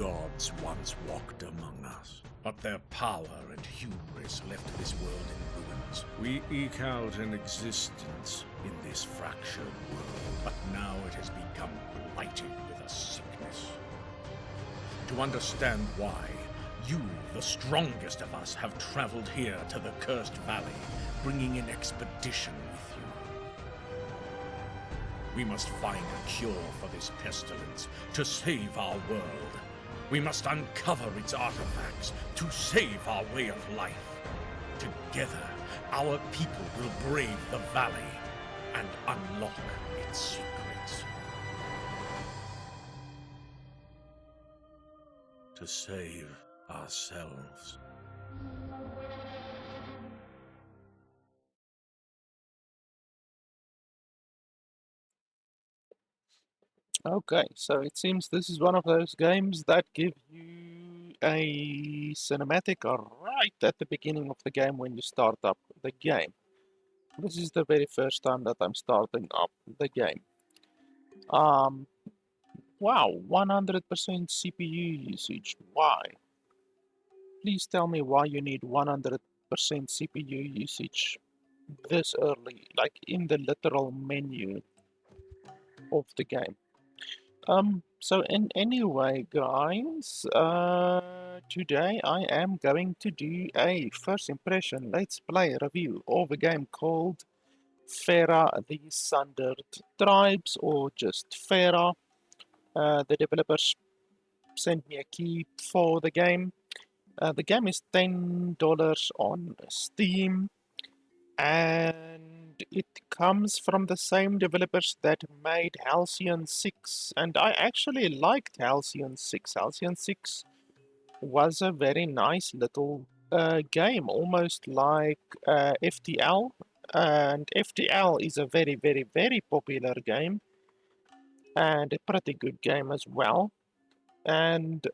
gods once walked among us, but their power and hubris left this world in ruins. We eke out an existence in this fractured world, but now it has become blighted with a sickness. To understand why, you, the strongest of us, have traveled here to the Cursed Valley, bringing an expedition with you. We must find a cure for this pestilence to save our world. We must uncover its artifacts to save our way of life. Together, our people will brave the valley and unlock its secrets. To save ourselves. Okay, so it seems this is one of those games that give you a cinematic right at the beginning of the game when you start up the game. This is the very first time that I'm starting up the game. Um, wow, 100% CPU usage. Why? Please tell me why you need 100% CPU usage this early, like in the literal menu of the game. So in anyway, guys, today I am going to do a first impression let's play review of a game called Fera, the Sundered Tribes, or just Fera. The developers sent me a key for the game. The game is $10 on Steam, and it comes from the same developers that made Halcyon 6, and I actually liked Halcyon 6. Halcyon 6 was a very nice little game, almost like FTL, and FTL is a very, very, very popular game, and a pretty good game as well. And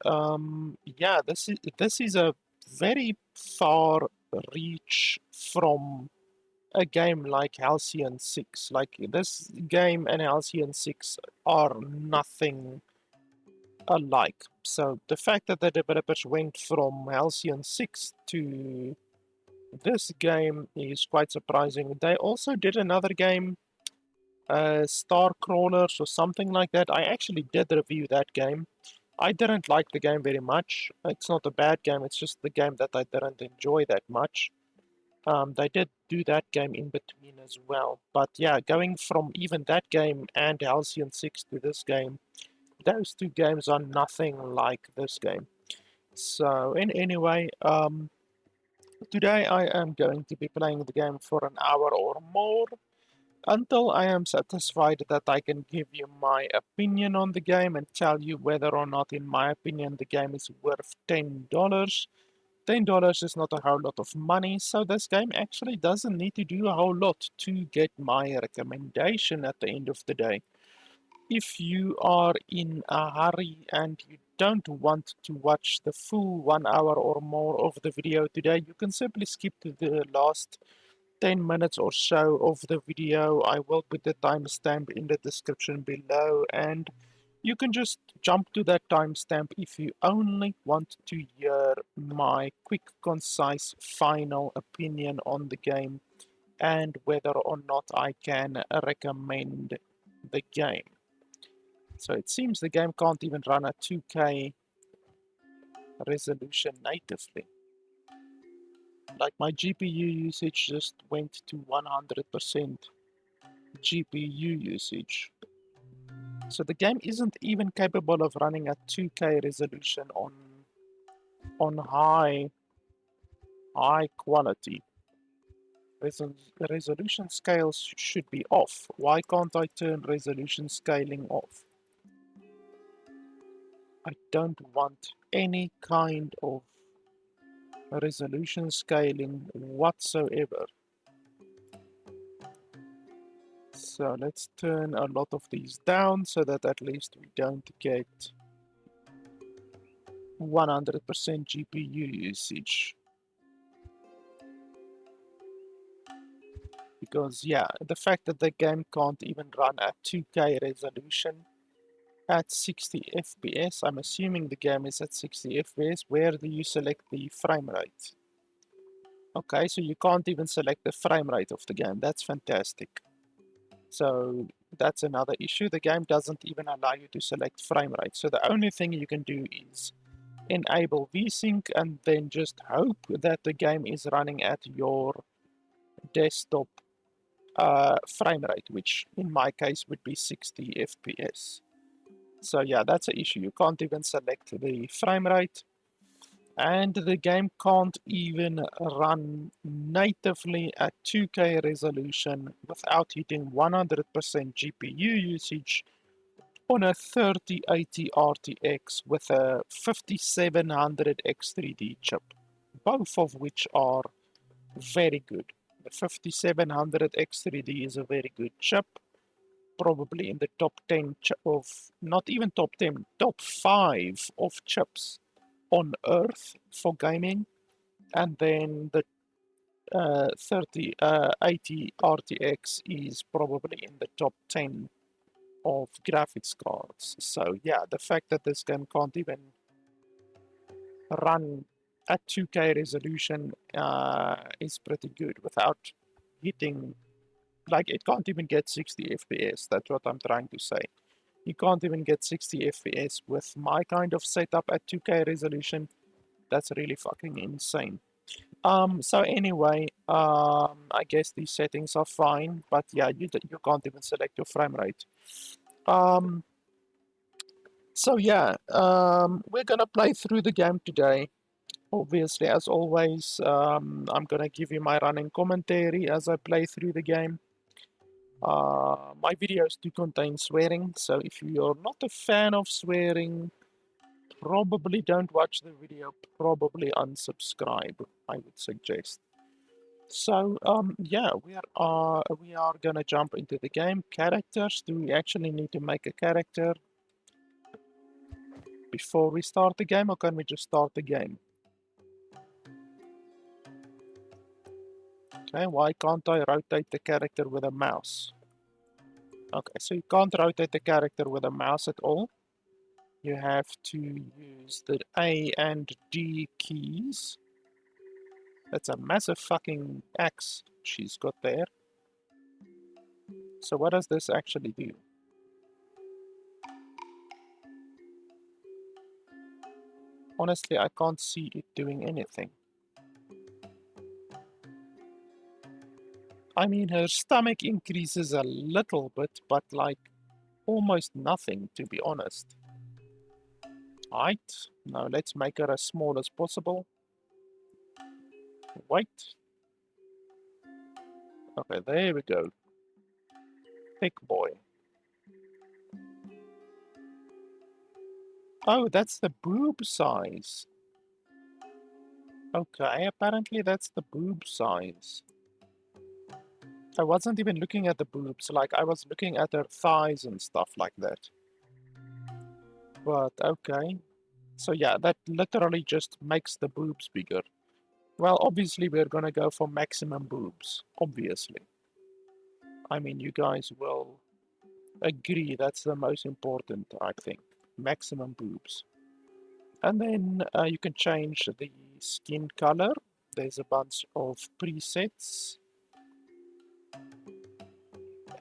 yeah, this is a very far reach from a game like Halcyon 6. Like, this game and Halcyon 6 are nothing alike. So the fact that the developers went from Halcyon 6 to this game is quite surprising. They also did another game, Star Crawlers or something like that. I actually did review that game. I didn't like the game very much. It's not a bad game, it's just the game that I didn't enjoy that much. They did do that game in between as well. But yeah, going from even that game and Halcyon 6 to this game, those two games are nothing like this game. So, anyway, today I am going to be playing the game for an hour or more until I am satisfied that I can give you my opinion on the game and tell you whether or not, in my opinion, the game is worth $10. $10 is not a whole lot of money, so this game actually doesn't need to do a whole lot to get my recommendation at the end of the day. If you are in a hurry and you don't want to watch the full 1 hour or more of the video today, you can simply skip to the last 10 minutes or so of the video. I will put the timestamp in the description below, and you can just jump to that timestamp if you only want to hear my quick, concise, final opinion on the game and whether or not I can recommend the game. So it seems the game can't even run at 2K resolution natively. Like, my GPU usage just went to 100% GPU usage. So the game isn't even capable of running at 2K resolution on high quality. Resolution scales should be off. Why can't I turn resolution scaling off? I don't want any kind of resolution scaling whatsoever. So let's turn a lot of these down so that at least we don't get 100% GPU usage. Because yeah, the fact that the game can't even run at 2K resolution at 60 FPS. I'm assuming the game is at 60 FPS. Where do you select the frame rate? Okay, so you can't even select the frame rate of the game. That's fantastic. So that's another issue. The game doesn't even allow you to select frame rate. So the only thing you can do is enable VSync and then just hope that the game is running at your desktop frame rate, which in my case would be 60 FPS. So yeah, that's an issue. You can't even select the frame rate, and the game can't even run natively at 2K resolution without hitting 100% GPU usage on a 3080 RTX with a 5700 X3D chip, both of which are very good. The 5700 X3D is a very good chip, probably in the top 10 of, not even top 10, top 5 of chips on Earth for gaming. And then the 3080 RTX is probably in the top 10 of graphics cards. So yeah, the fact that this game can't even run at 2K resolution is pretty good without hitting, like, it can't even get 60 FPS. That's what I'm trying to say. You can't even get 60 FPS with my kind of setup at 2K resolution. That's really fucking insane. So anyway, I guess these settings are fine, but yeah, you can't even select your frame rate. Um, so yeah, we're gonna play through the game today. Obviously, as always, I'm gonna give you my running commentary as I play through the game. My videos do contain swearing, so if you're not a fan of swearing, probably don't watch the video, probably unsubscribe, I would suggest. So, yeah, we are gonna jump into the game. Characters, do we actually need to make a character before we start the game, or can we just start the game? Okay, why can't I rotate the character with a mouse? Okay, so you can't rotate the character with a mouse at all. You have to use the A and D keys. That's a massive fucking axe she's got there. So what does this actually do? Honestly, I can't see it doing anything. I mean, her stomach increases a little bit, but like almost nothing, to be honest. Right, now let's make her as small as possible. Wait. Okay, there we go. Big boy. Oh, that's the boob size. Okay, apparently that's the boob size. I wasn't even looking at the boobs, like I was looking at her thighs and stuff like that. But okay. So yeah, that literally just makes the boobs bigger. Well, obviously we're gonna go for maximum boobs, obviously. I mean, you guys will agree that's the most important, I think. Maximum boobs. And then you can change the skin color. There's a bunch of presets.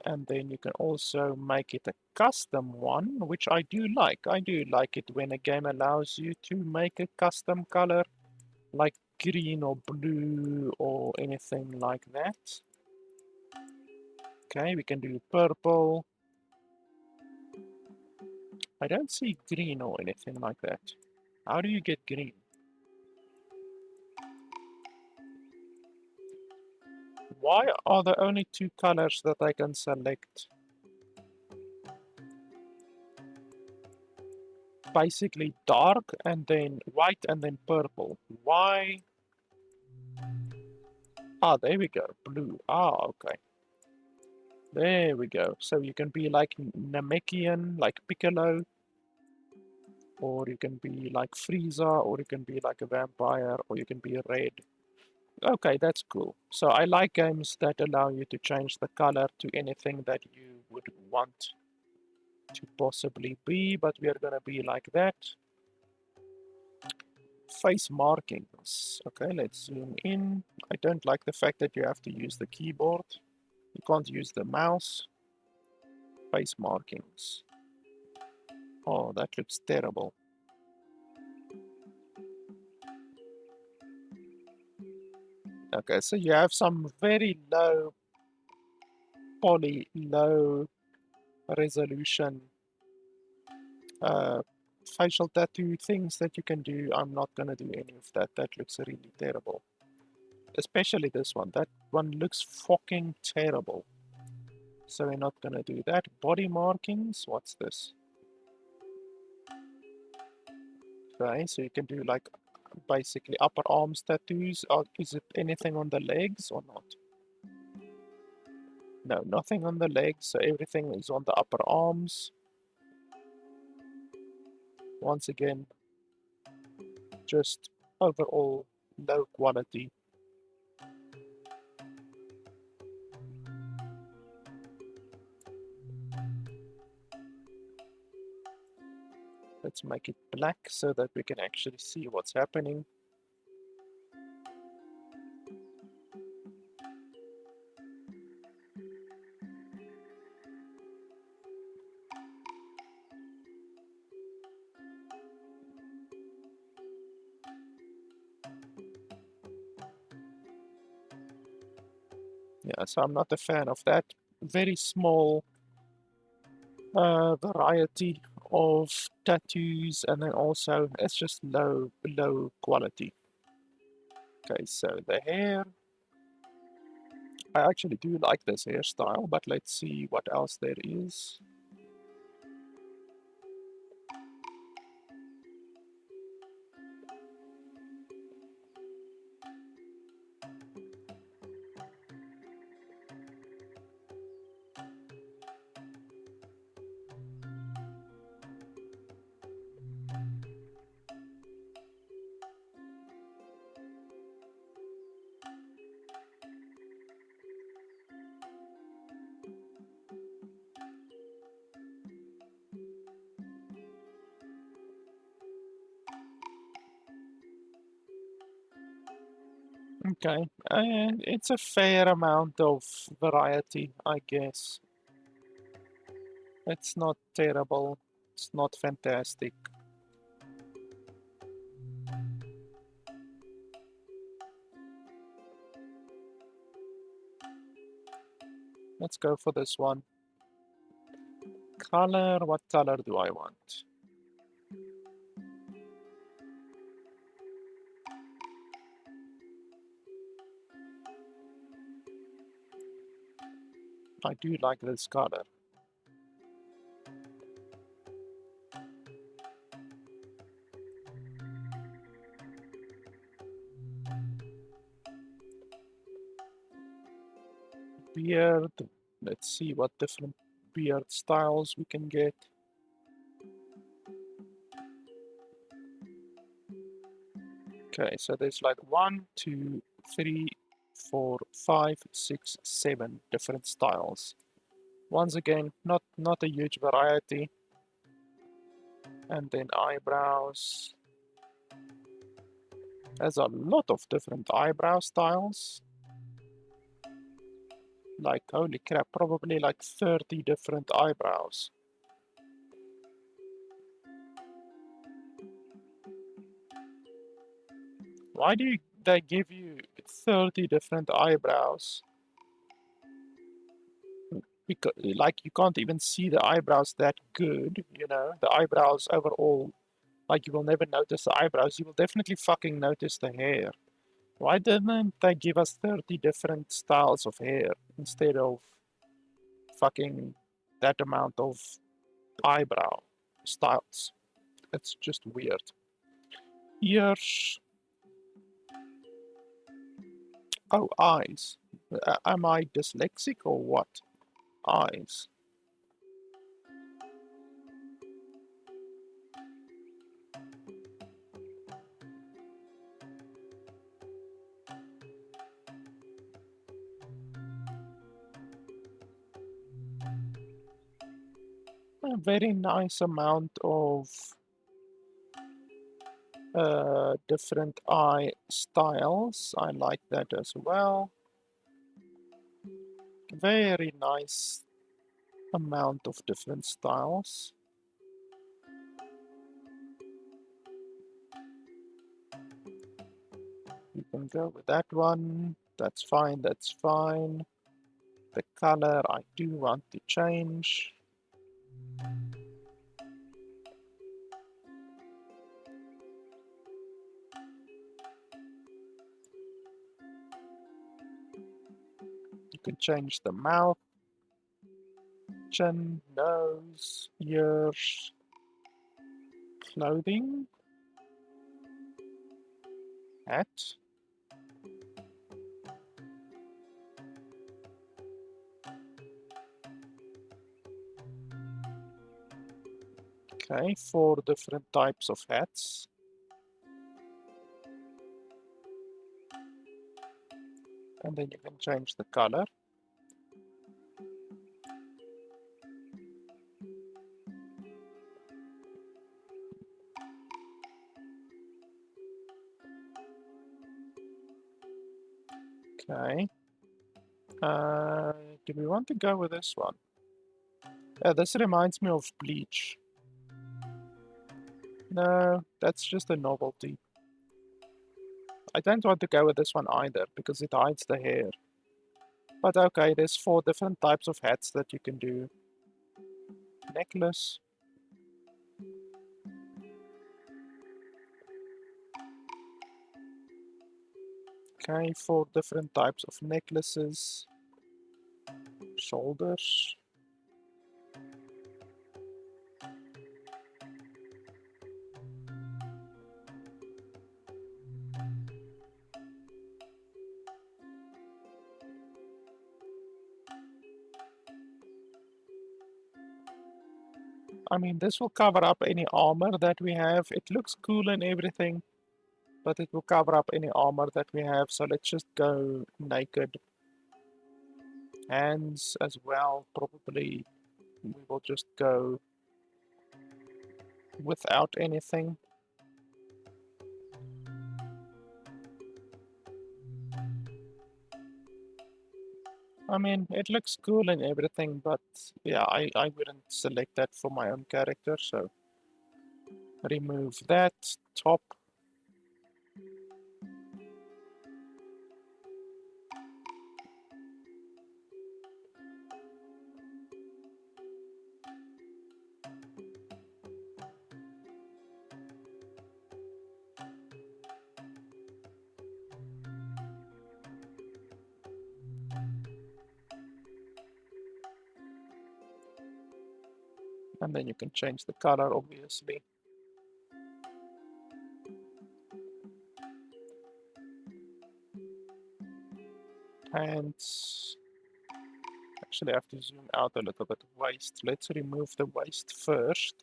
And then you can also make it a custom one, which I do like. I do like it when a game allows you to make a custom color, like green or blue or anything like that. Okay, we can do purple. I don't see green or anything like that. How do you get green? Why are there only two colors that I can select? Basically dark and then white and then purple. Why? Ah, there we go. Blue. Ah, okay. There we go. So you can be like Namekian, like Piccolo, or you can be like Frieza, or you can be like a vampire, or you can be red. Okay, that's cool. So I like games that allow you to change the color to anything that you would want. to possibly be, but we are gonna be like that. Face markings. Okay, let's zoom in. I don't like the fact that you have to use the keyboard. You can't use the mouse. Face markings. Oh, that looks terrible. Okay, so you have some very low poly, low resolution uh, facial tattoo things that you can do. I'm not gonna do any of that. That looks really terrible. Especially this one. That one looks fucking terrible. So we're not gonna do that. Body markings. What's this? Okay, so you can do like basically upper arms tattoos. Or is it anything on the legs or not? No, nothing on the legs. So everything is on the upper arms. Once again, just overall low quality. Let's make it black so that we can actually see what's happening. Yeah, so I'm not a fan of that. Very small variety of tattoos, and then also it's just low quality. Okay, so the hair. I actually do like this hairstyle, but let's see what else there is. Okay, and it's a fair amount of variety, I guess. It's not terrible, it's not fantastic. Let's go for this one. Color, what color do I want? I do like this color. Beard, let's see what different beard styles we can get. Okay, so there's like 1, 2, 3, 4, 5, 6, 7 different styles. Once again, not a huge variety. And then eyebrows. There's a lot of different eyebrow styles. Like, holy crap, probably like 30 different eyebrows. Why do they give you 30 different eyebrows? Because, like, you can't even see the eyebrows that good, you know? The eyebrows overall, like, you will never notice the eyebrows. You will definitely fucking notice the hair. Why didn't they give us 30 different styles of hair instead of fucking that amount of eyebrow styles? It's just weird. Ears. Oh, eyes. Am I dyslexic or what? Eyes. A very nice amount of different eye styles. I like that as well. Very nice amount of different styles. You can go with that one. That's fine, that's fine. The color I do want to change. You can change the mouth, chin, nose, ears, clothing, hat. Okay, 4 different types of hats. And then you can change the color. Okay. Do we want to go with this one? This reminds me of Bleach. No, that's just a novelty. I don't want to go with this one either, because it hides the hair. But okay, there's 4 different types of hats that you can do. Necklace. Okay, 4 different types of necklaces. Shoulders. I mean, this will cover up any armor that we have. It looks cool and everything, but it will cover up any armor that we have. So let's just go naked. Hands as well, probably we will just go without anything. I mean, it looks cool and everything, but yeah, I wouldn't select that for my own character, so remove that top. And then you can change the color, obviously. Pants. Actually, I have to zoom out a little bit. Waist. Let's remove the waist first.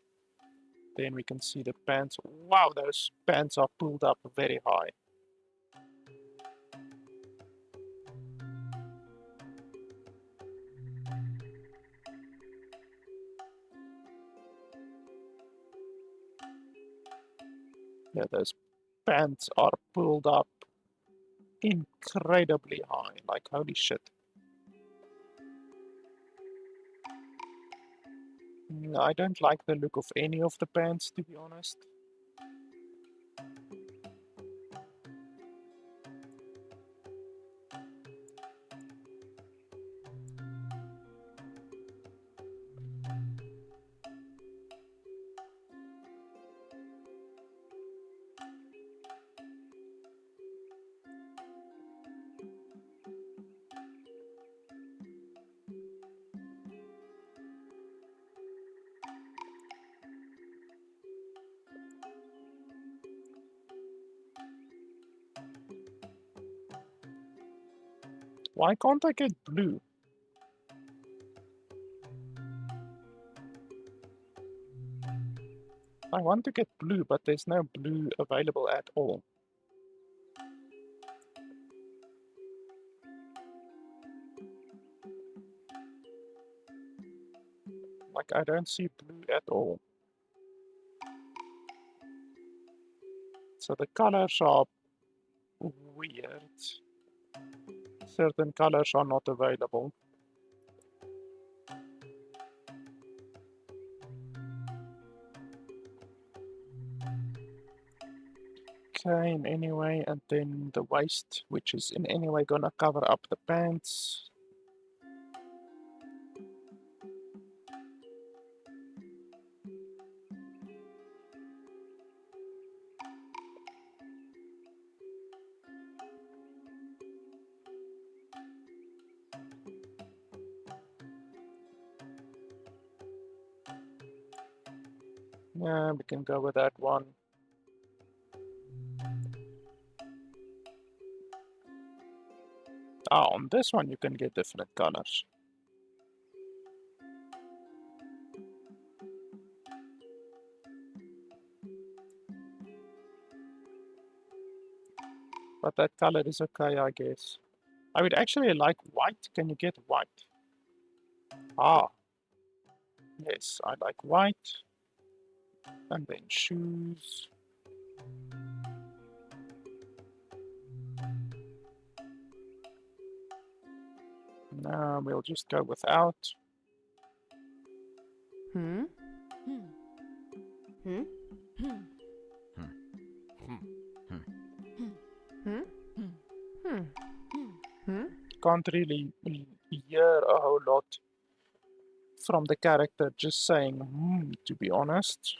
Then we can see the pants. Wow, those pants are pulled up very high. Yeah, those pants are pulled up incredibly high. Like, holy shit. I don't like the look of any of the pants, to be honest. Why can't I get blue? I want to get blue, but there's no blue available at all. Like, I don't see blue at all. So the colors are weird. Certain colors are not available. Okay, in any way, and then the waist, which is in any way gonna cover up the pants. Yeah, we can go with that one. Ah, on this one you can get different colors. But that color is okay, I guess. I would actually like white. Can you get white? Ah, yes, I like white. And then shoes. No, we'll just go without. Hmm? Hmm? Hmm? Hmm? Hmm? Can't really hear a whole lot from the character just saying to be honest.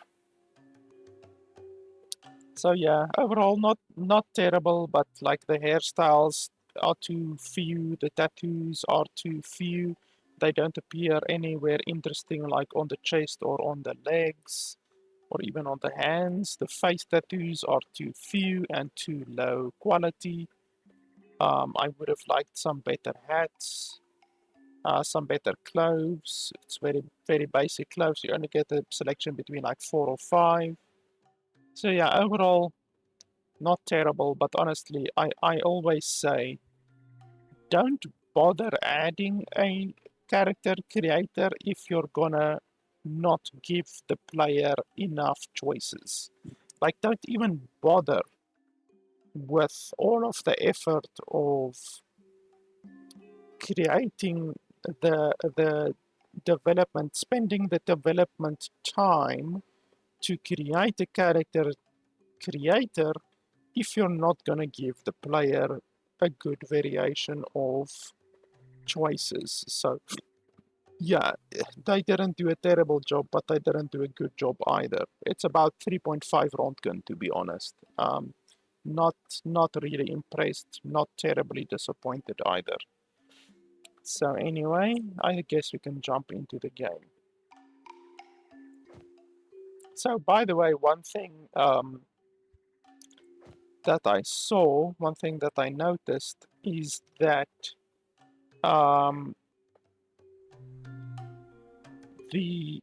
So yeah, overall not terrible, but like the hairstyles are too few, the tattoos are too few. They don't appear anywhere interesting like on the chest or on the legs or even on the hands. The face tattoos are too few and too low quality. I would have liked some better hats, some better clothes. It's very basic clothes. You only get a selection between like 4 or 5. So yeah, overall not terrible, but honestly, I always say don't bother adding a character creator if you're gonna not give the player enough choices. Like, don't even bother with all of the effort of creating the development, spending the development time to create a character creator if you're not going to give the player a good variation of choices. So, yeah, they didn't do a terrible job, but they didn't do a good job either. It's about 3.5 Röntgen, to be honest. Not not really impressed, not terribly disappointed either. So anyway, I guess we can jump into the game. So by the way, one thing that I saw, one thing that I noticed is that um, the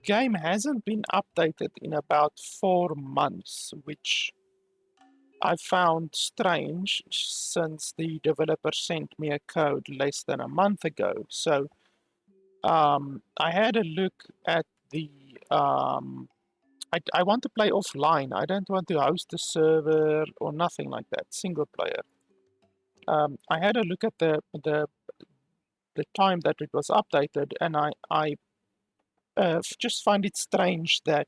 game hasn't been updated in about 4 months, which I found strange since the developer sent me a code less than a month ago. So I had a look at the. I want to play offline. I don't want to host a server or nothing like that. Single player. I had a look at the time that it was updated, and I just find it strange that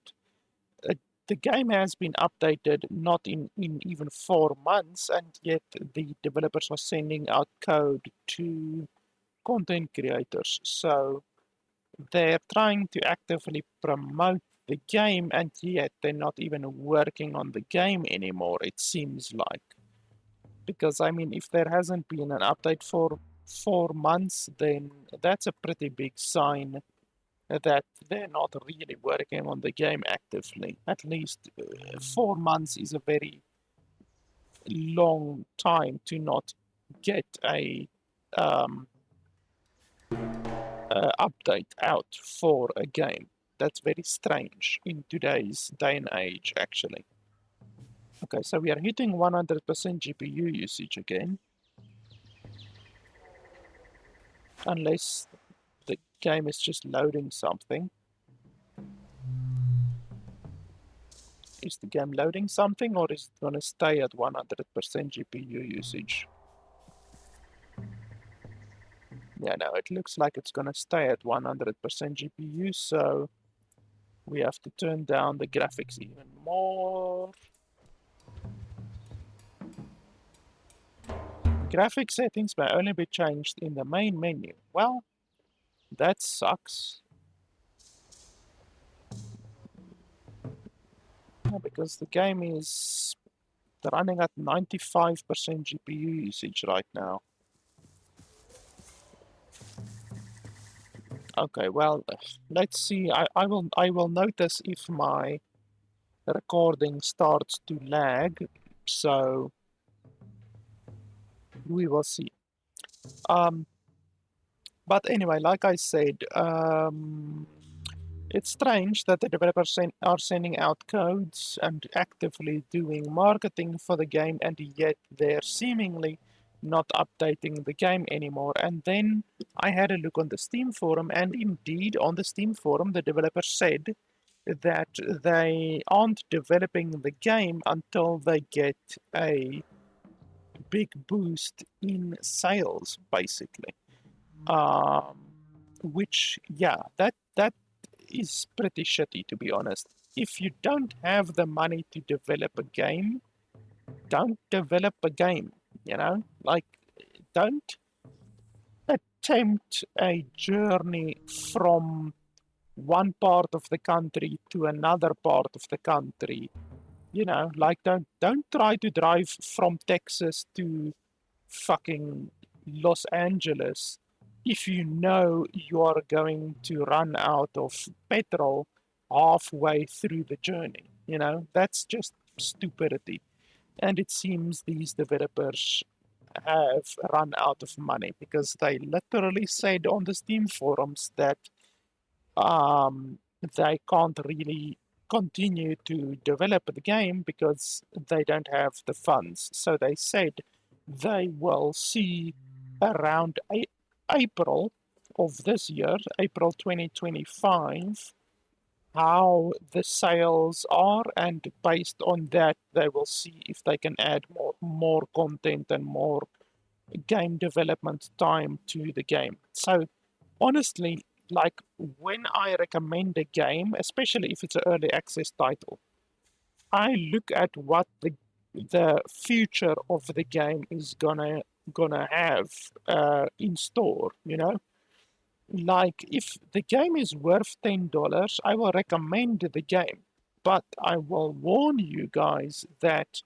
uh, the game has been updated not in even 4 months, and yet the developers are sending out code to content creators. So they're trying to actively promote the game, and yet they're not even working on the game anymore, it seems like. Because, I mean, if there hasn't been an update for 4 months, then that's a pretty big sign that they're not really working on the game actively. At least 4 months is a very long time to not get um, update out for a game. That's very strange in today's day and age, actually. Okay, so we are hitting 100% GPU usage again. Unless the Game is just loading something. Is the game loading something, or is it gonna stay at 100% GPU usage? Yeah, no, it looks like it's gonna stay at 100% GPU, so we have to turn down the graphics even more. Graphic settings may only be changed in the main menu. Well, that sucks. Yeah, because the game is running at 95% GPU usage right now. Okay, well, let's see. I will notice if my recording starts to lag, so we will see. But anyway, like I said, it's strange that the developers are sending out codes and actively doing marketing for the game, and yet they're seemingly not updating the game anymore. And then I had a look on the Steam forum, and indeed, on the Steam forum, the developer said that they aren't developing the game until they get a big boost in sales, basically. Um, which, yeah, that is pretty shitty, to be honest. If you don't have the money to develop a game, don't develop a game, you know? Like, don't attempt a journey from one part of the country to another part of the country. You know, like don't try to drive from Texas to fucking Los Angeles if you know you are going to run out of petrol halfway through the journey. You know, that's just stupidity. And it seems these developers have run out of money because they literally said on the Steam forums that um, they can't really continue to develop the game because they don't have the funds. So they said they will see around April of this year, April 2025, how the sales are, and based on that, they will see if they can add more content and more game development time to the game. So honestly, like when I recommend a game, especially if it's an early access title, I look at what the future of the game is gonna have in store. You know, like if the game is worth $10, I will recommend the game, but I will warn you guys that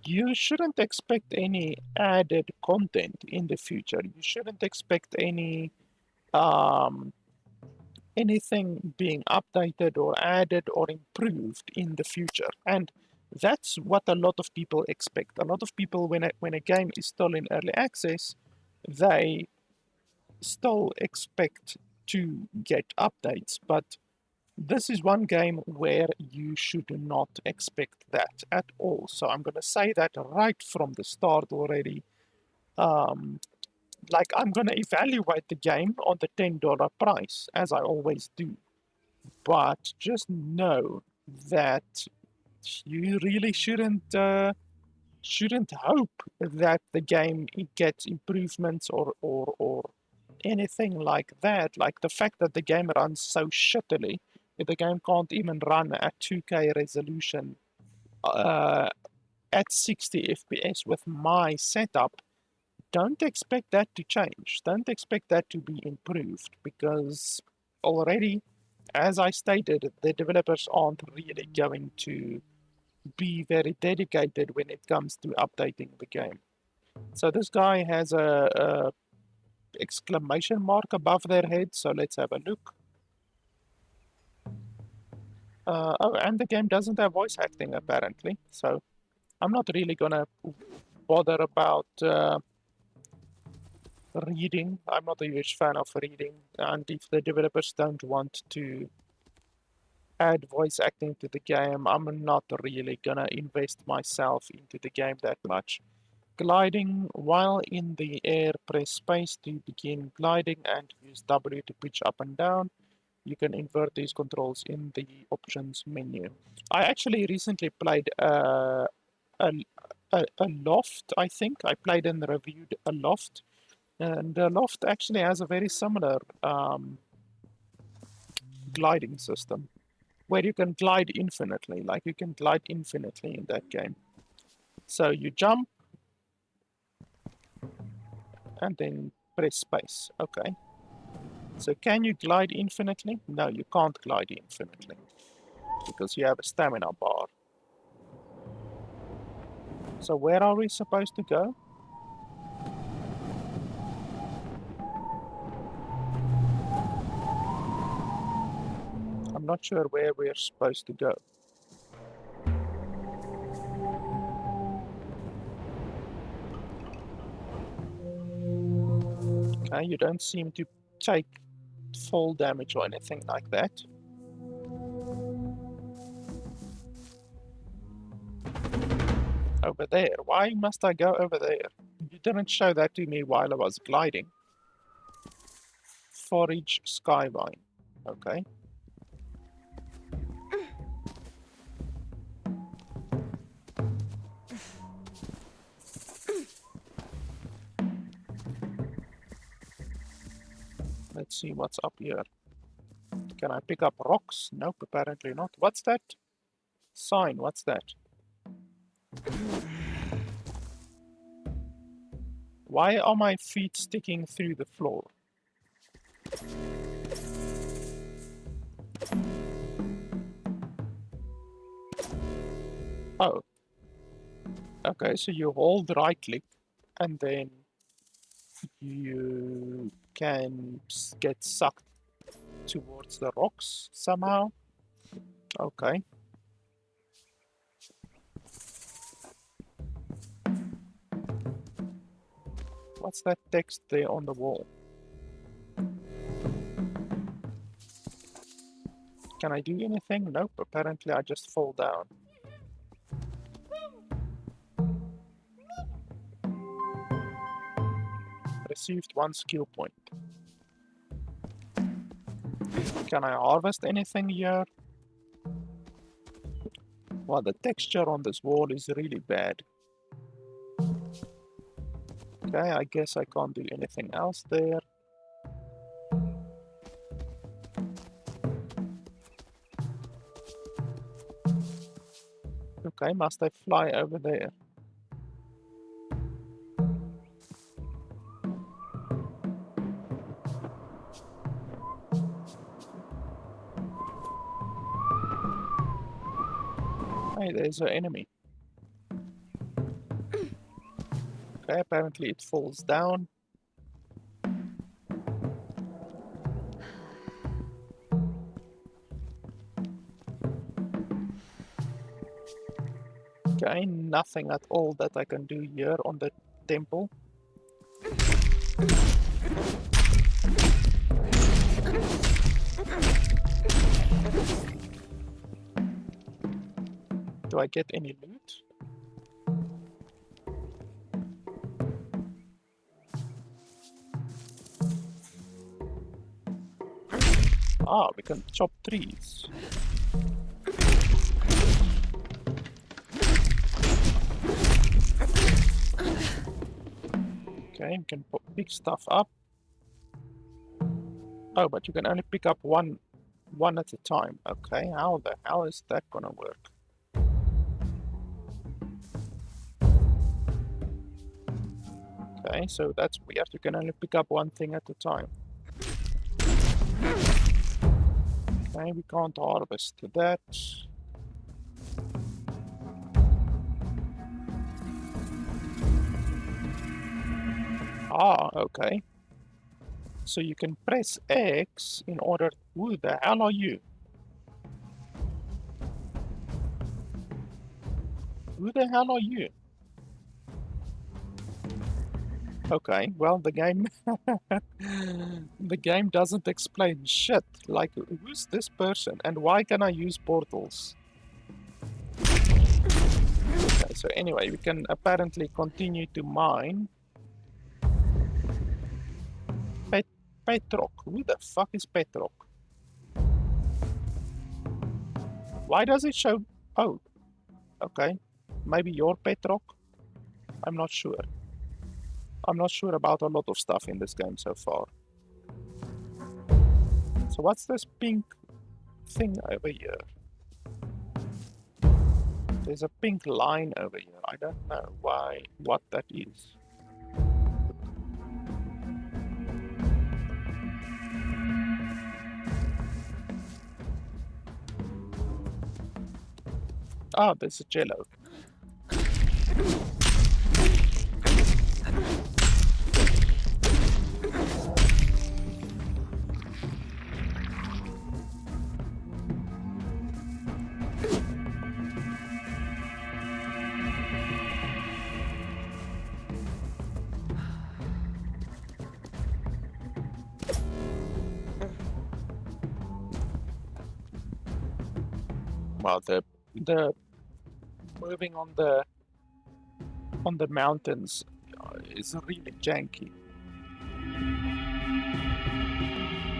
you shouldn't expect any added content in the future. You shouldn't expect um, anything being updated or added or improved in the future. And that's what a lot of people expect. A lot of people, when a game is still in early access, they still expect to get updates. But this is one game where you should not expect that at all. So I'm going to say that right from the start already. Um, like I'm going to evaluate the game on the $10 price, as I always do. But just know that you really shouldn't hope that the game gets improvements or anything like that. Like the fact that the game runs so shittily, the game can't even run at 2K resolution uh, at 60 FPS with my setup. Don't expect that to change. Don't expect that to be improved because already, as I stated, the developers aren't really going to be very dedicated when it comes to updating the game. So this guy has a exclamation mark above their head, so let's have a look. Oh, and the game doesn't have voice acting apparently, so I'm not really gonna bother about reading. I'm not a huge fan of reading, and if the developers don't want to add voice acting to the game, I'm not really gonna invest myself into the game that much. Gliding. While in the air, press space to begin gliding and use W to pitch up and down. You can invert these controls in the options menu. I actually recently played a Loft, I think. I played and reviewed a Loft. And the Loft actually has a very similar gliding system where you can glide infinitely. Like you can glide infinitely in that game. So you jump and then press space. Okay. So can you glide infinitely? No, you can't glide infinitely because you have a stamina bar. So where are we supposed to go? I'm not sure where we're supposed to go. Okay, you don't seem to take fall damage or anything like that. Over there. Why must I go over there? You didn't show that to me while I was gliding. Forage Skyvine. Okay. Let's see what's up here. Can I pick up rocks? Nope, apparently not. What's that? Sign, what's that? Why are my feet sticking through the floor? Oh. Okay, so you hold right click and then you can get sucked towards the rocks somehow. Okay. What's that text there on the wall? Can I do anything? Nope, apparently I just fall down. Received 1 skill point. Can I harvest anything here? Well, the texture on this wall is really bad. Okay, I guess I can't do anything else there. Okay, must I fly over there? Hey, there's an enemy. Okay, apparently it falls down. Okay, nothing at all that I can do here on the temple. Do I get any loot? Ah, we can chop trees. Okay, we can pick stuff up. Oh, but you can only pick up one at a time. Okay, how the hell is that gonna work? Okay, so that's weird. You can only pick up one thing at a time. Okay, we can't harvest that. Ah, okay. So you can press X in order... Who the hell are you? Who the hell are you? Okay, well, the game... the game doesn't explain shit. Like, who's this person? And why can I use portals? Okay, So anyway, we can apparently continue to mine. Petrock. Who the fuck is Petrock? Why does it show... Oh, okay. Maybe you're Petrock? I'm not sure. I'm not sure about a lot of stuff in this game so far. So what's this pink thing over here? There's a pink line over here. I don't know what that is. Ah, there's a jello. Well, the moving on the mountains is really janky.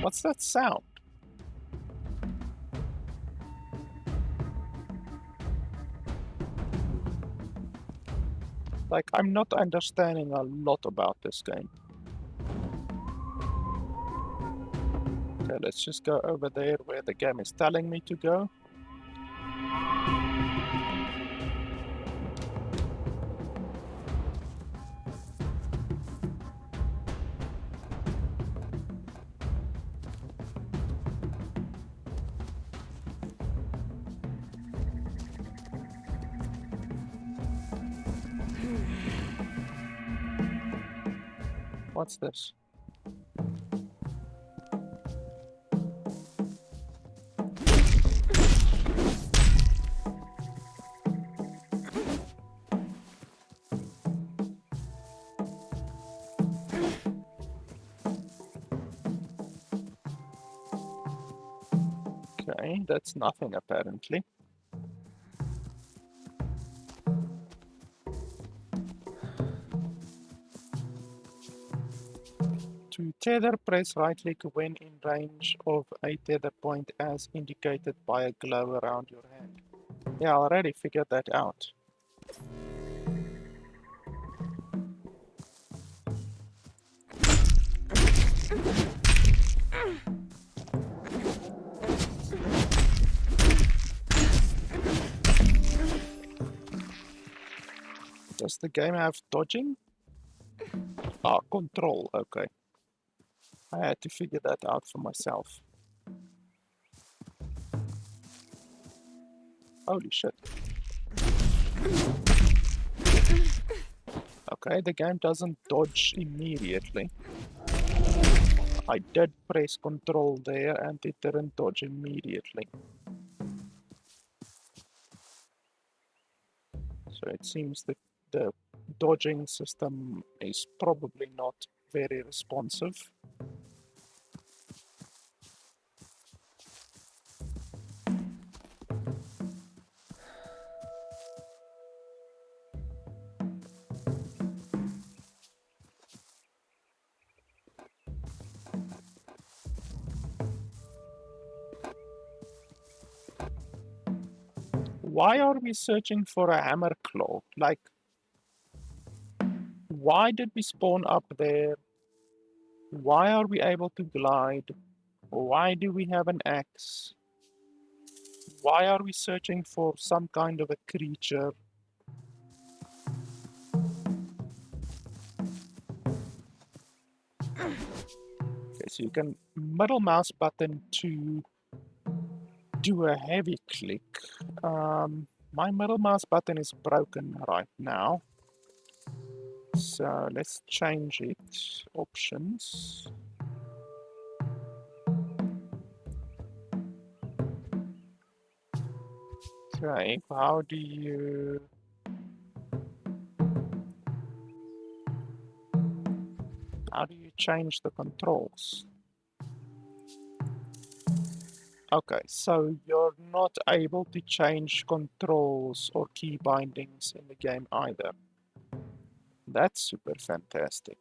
What's that sound? Like, I'm not understanding a lot about this game. Okay, let's just go over there where the game is telling me to go. What's this? Okay, that's nothing apparently. To tether, press right click when in range of a tether point as indicated by a glow around your hand. Yeah, I already figured that out. Does the game have dodging? Ah, control, okay. I had to figure that out for myself. Holy shit. Okay, the game doesn't dodge immediately. I did press control there and it didn't dodge immediately. So it seems that the dodging system is probably not very responsive. Why are we searching for a hammer claw? Like, why did we spawn up there? Why are we able to glide? Why do we have an axe? Why are we searching for some kind of a creature? Okay, so you can middle mouse button to do a heavy click. My middle mouse button is broken right now. So let's change it. Options. Okay, how do you... How do you change the controls? Okay, so you're not able to change controls or key bindings in the game either. That's super fantastic.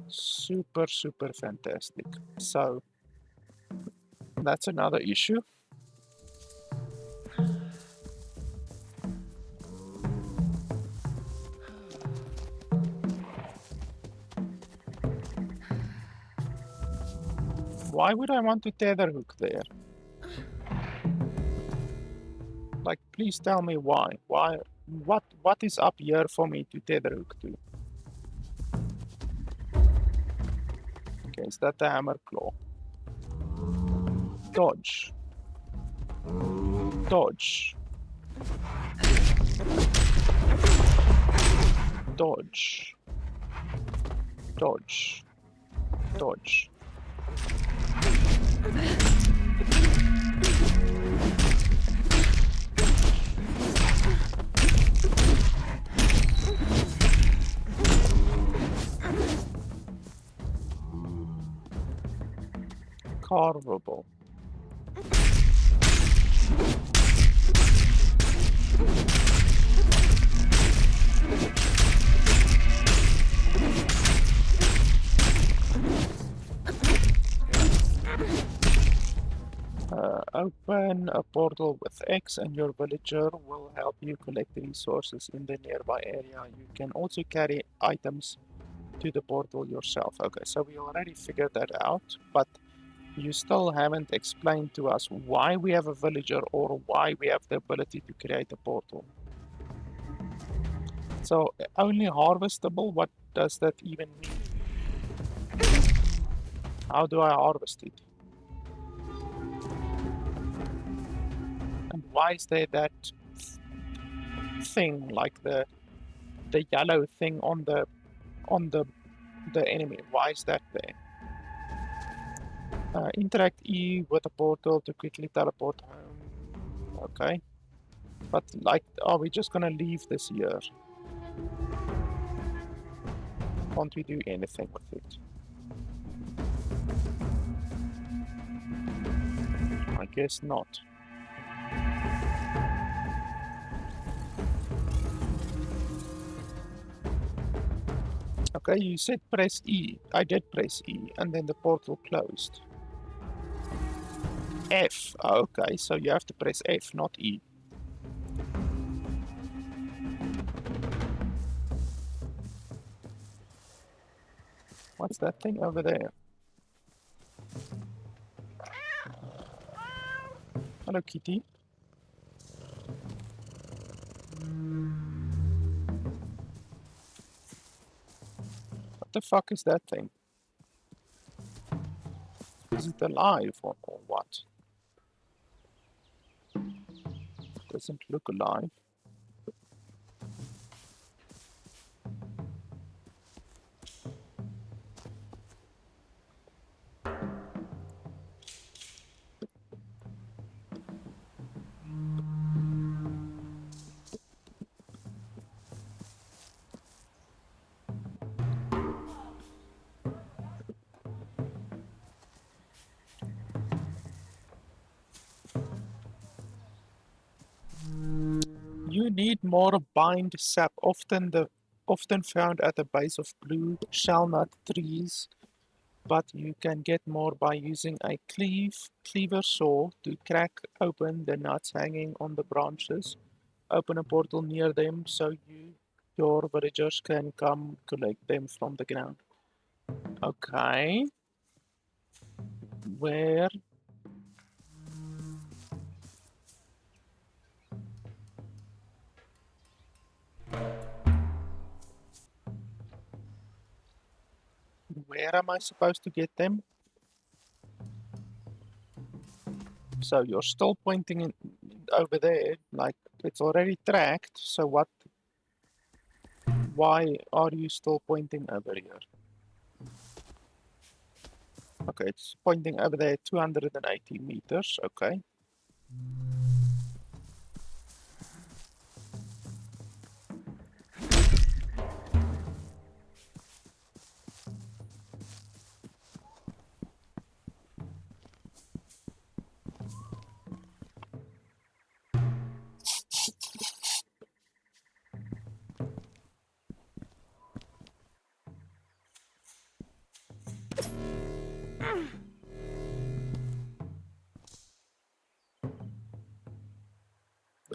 Super, super fantastic. So, that's another issue. Why would I want to tether hook there? Like, please tell me why. Why? What is up here for me to tether hook to? Okay, is that the hammer claw? Dodge. Dodge. Dodge. Dodge. Dodge. Carvable. Open a portal with X and your villager will help you collect resources in the nearby area. You can also carry items to the portal yourself. Okay, so we already figured that out, but you still haven't explained to us why we have a villager or why we have the ability to create a portal. So, only harvestable, what does that even mean? How do I harvest it? And why is there that thing, like the yellow thing on the enemy? Why is that there? Interact E with a portal to quickly teleport home. Okay. But like, are we just gonna leave this here? Can't we do anything with it? I guess not. Okay, you said press E. I did press E, and then the portal closed. F. Okay, so you have to press F, not E. What's that thing over there? Hello, kitty. What the fuck is that thing? Is it alive or what? Doesn't look alive. You need more bind sap, often found at the base of blue shellnut trees, but you can get more by using a cleaver saw to crack open the nuts hanging on the branches. Open a portal near them so your villagers can come collect them from the ground. Okay. Where? Where am I supposed to get them? So you're still pointing in over there, like it's already tracked, so what? Why are you still pointing over here? Okay, it's pointing over there 280 meters, okay.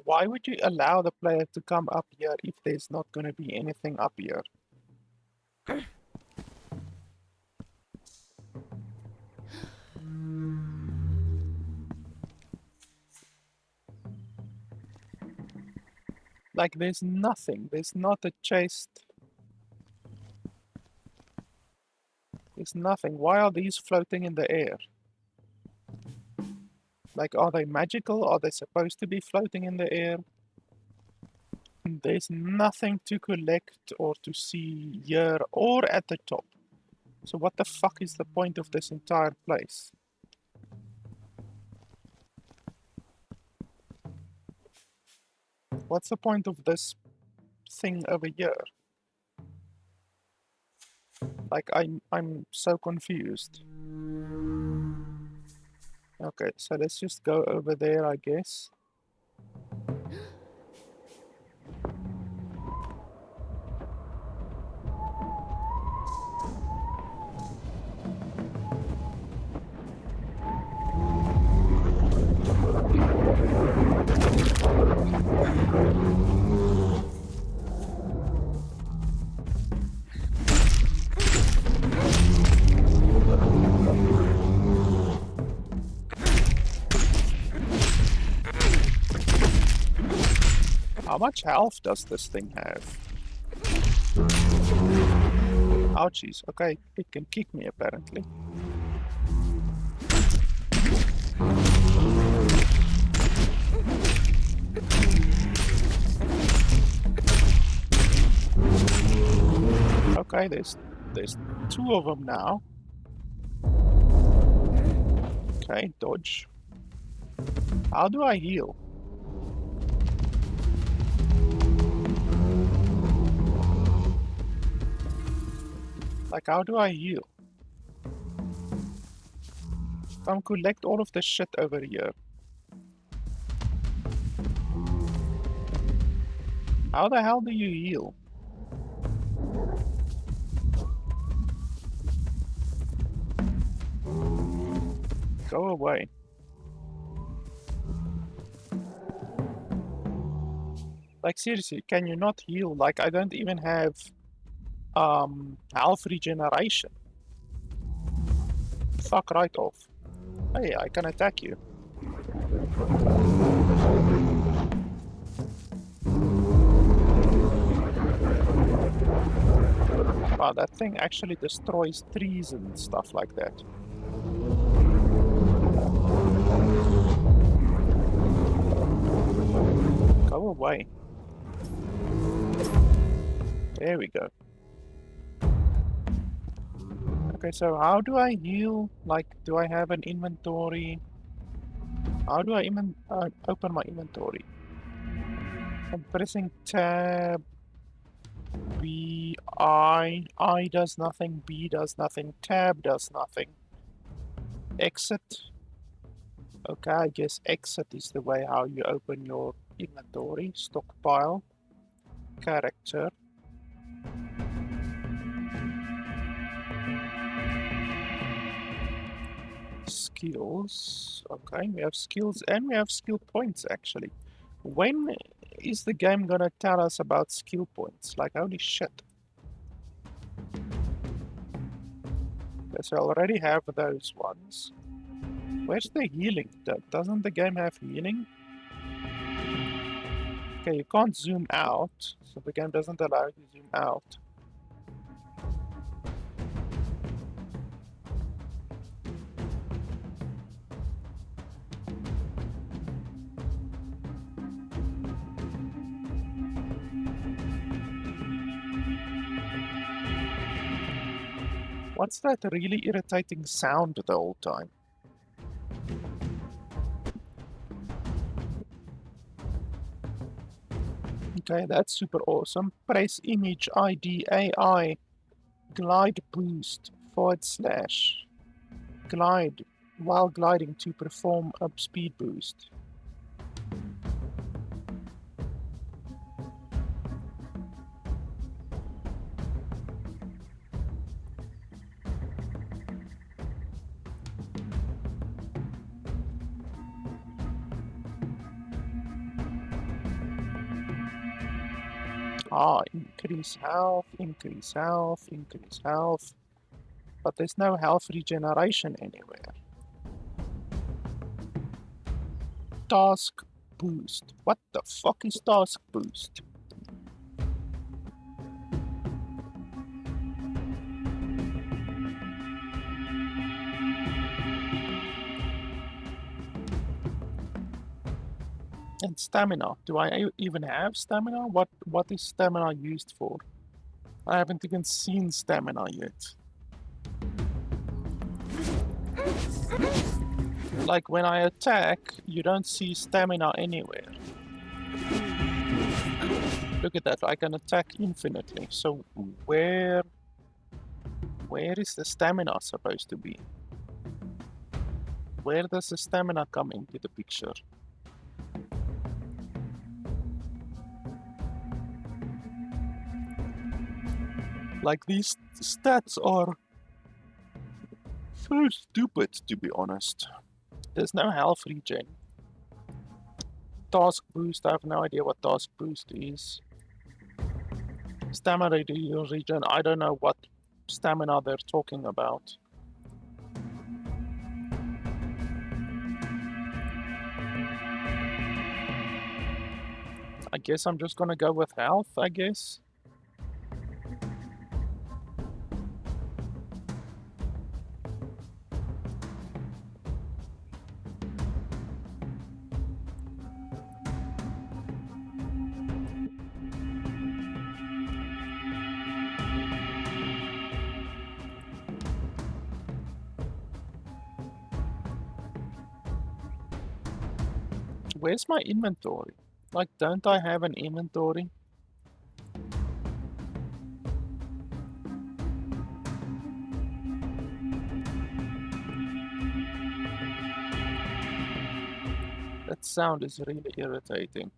Why would you allow the player to come up here if there's not going to be anything up here? Like, there's nothing. There's not a chest. There's nothing. Why are these floating in the air? Like, are they magical? Are they supposed to be floating in the air? There's nothing to collect or to see here or at the top. So what the fuck is the point of this entire place? What's the point of this thing over here? Like, I'm so confused. Okay, so let's just go over there, I guess. How much health does this thing have? Ouchies. Okay, it can kick me apparently. Okay, there's two of them now. Okay, dodge. How do I heal? Like, how do I heal? Come collect all of this shit over here. How the hell do you heal? Go away. Like, seriously, can you not heal? Like, I don't even have health regeneration. Fuck right off. Hey, I can attack you. Wow, that thing actually destroys trees and stuff like that. Go away. There we go. Okay, so how do I heal? Like, do I have an inventory? How do I even open my inventory? I'm pressing tab. B, I does nothing, B does nothing, tab does nothing. Exit. Okay, I guess exit is the way how you open your inventory. Stockpile. Character. Skills. Okay, we have skills and we have skill points actually. When is the game gonna tell us about skill points? Like, holy shit. Okay, so I already have those ones. Where's the healing? Doesn't the game have healing? Okay, you can't zoom out, so the game doesn't allow you to zoom out. What's that really irritating sound the whole time? Okay, that's super awesome. Press image ID AI glide boost / glide while gliding to perform a speed boost. Ah, increase health, increase health, increase health. But there's no health regeneration anywhere. Task boost. What the fuck is task boost? And stamina. Do I even have stamina? What is stamina used for? I haven't even seen stamina yet. Like when I attack, you don't see stamina anywhere. Look at that, I can attack infinitely. So where is the stamina supposed to be? Where does the stamina come into the picture? Like these stats are so stupid, to be honest. There's no health regen. Task boost, I have no idea what task boost is. Stamina regen, I don't know what stamina they're talking about. I guess I'm just gonna go with health, I guess. Where's my inventory? Like, don't I have an inventory? That sound is really irritating.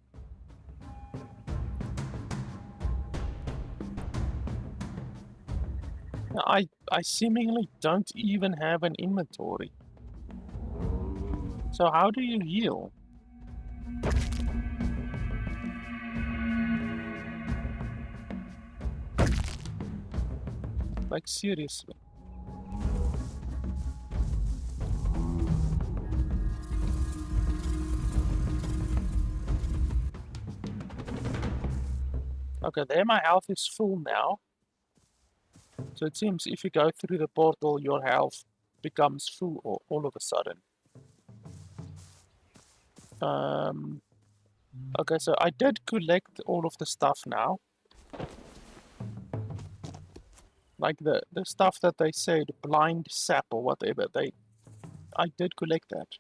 I seemingly don't even have an inventory. So how do you heal? Like, seriously. Okay, there my health is full now. So it seems if you go through the portal, your health becomes full all of a sudden. Okay, so I did collect all of the stuff now. Like the stuff that they said, blind sap or whatever, I did collect that.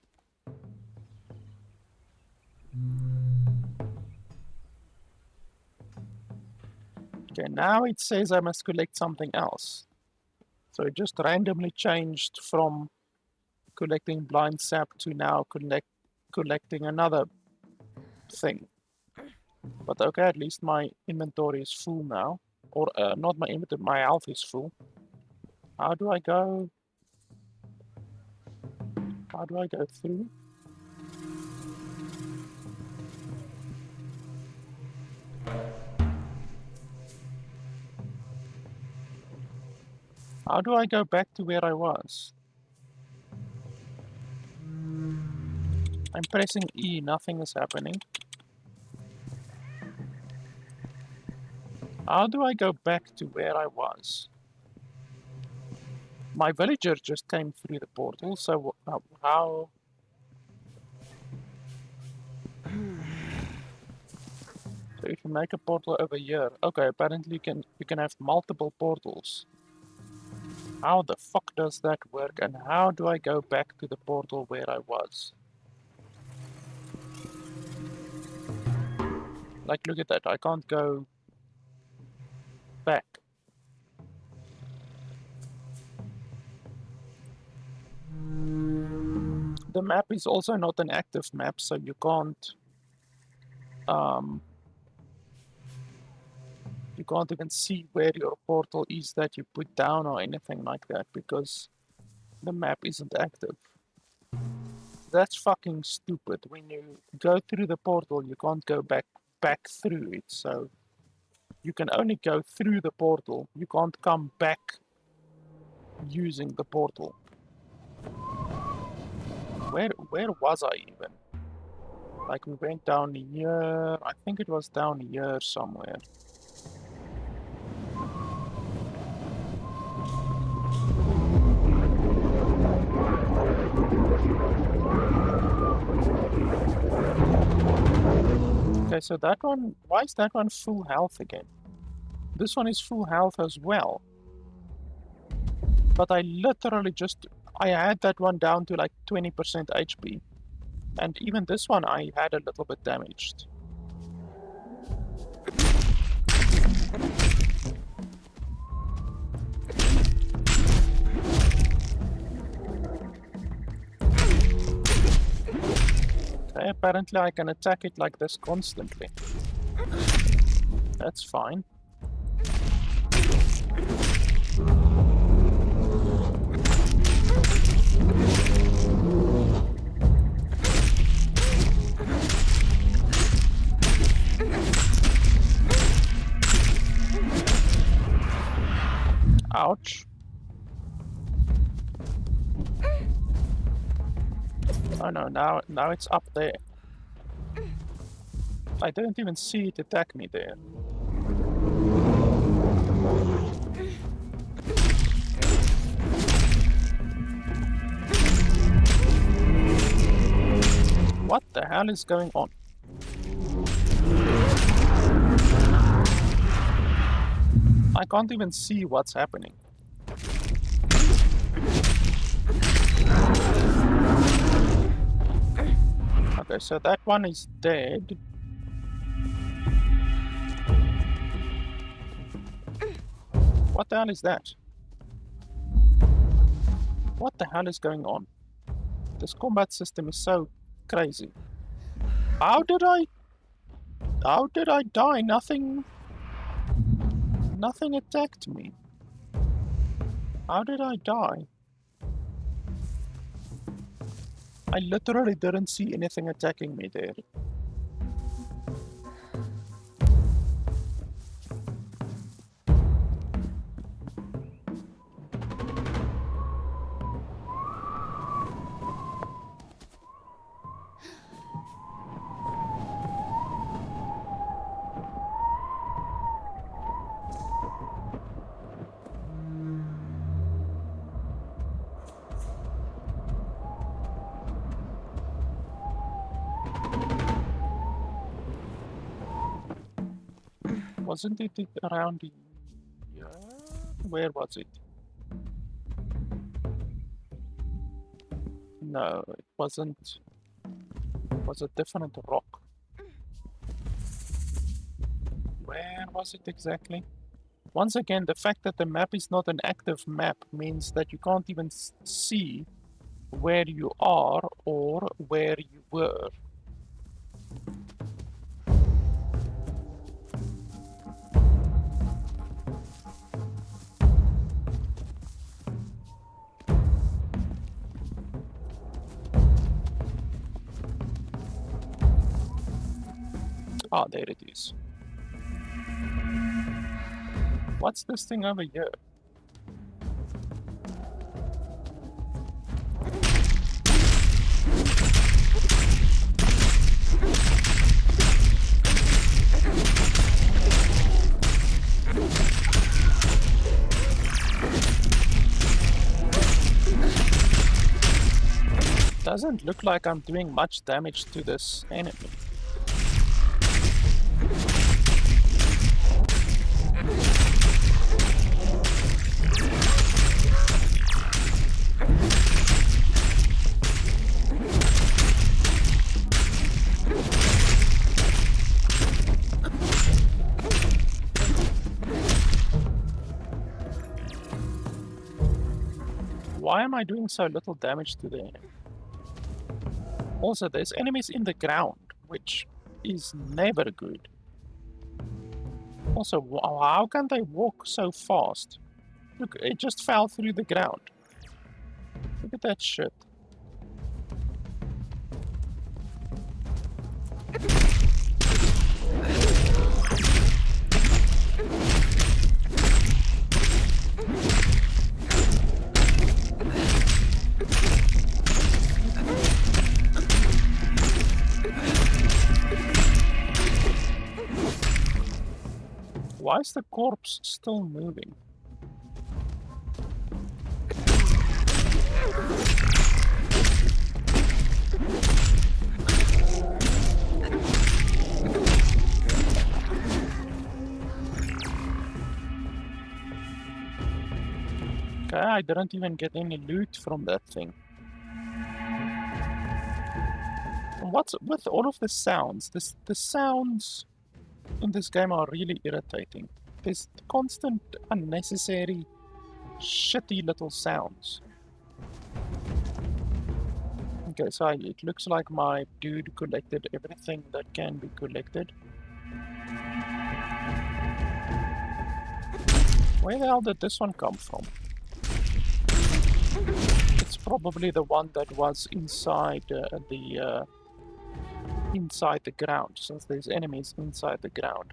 Okay, now it says I must collect something else. So it just randomly changed from collecting blind sap to now collecting another thing. But okay, at least my inventory is full now. Or not my inventory, my health is full. How do I go? How do I go through? How do I go back to where I was? I'm pressing E, nothing is happening. How do I go back to where I was? My villager just came through the portal, so how? So if you make a portal over here, okay, apparently you can have multiple portals. How the fuck does that work, and how do I go back to the portal where I was? Like, look at that, I can't go back. The map is also not an active map, so you can't even see where your portal is that you put down or anything like that because the map isn't active. That's fucking stupid. When you go through the portal, you can't go back through it, so You can only go through the portal. You can't come back using the portal. Where was I even? Like we went down here. I think it was down here somewhere. Okay, so that one, why is that one full health again? This one is full health as well. But I literally I had that one down to like 20% HP. And even this one I had a little bit damaged. Okay, apparently I can attack it like this constantly. That's fine. Ouch. Oh no, now it's up there. I didn't even see it attack me there. What the hell is going on? I can't even see what's happening. Okay, so that one is dead. What the hell is that? What the hell is going on? This combat system is so crazy. How did I die? Nothing attacked me. How did I die? I literally didn't see anything attacking me there. Wasn't it around here? Where was it? No, it wasn't. It was a different rock. Where was it exactly? Once again, the fact that the map is not an active map means that you can't even see where you are or where you were. Ah, there it is. What's this thing over here? Doesn't look like I'm doing much damage to this enemy. Why am I doing so little damage to the enemy? Also, there's enemies in the ground, which is never good. Also, how can they walk so fast? Look, it just fell through the ground. Look at that shit. Why is the corpse still moving? Okay, I didn't even get any loot from that thing. What's with all of the sounds? The sounds in this game are really irritating. There's constant, unnecessary, shitty little sounds. Okay, so it looks like my dude collected everything that can be collected. Where the hell did this one come from? It's probably the one that was inside inside the ground, since there's enemies inside the ground.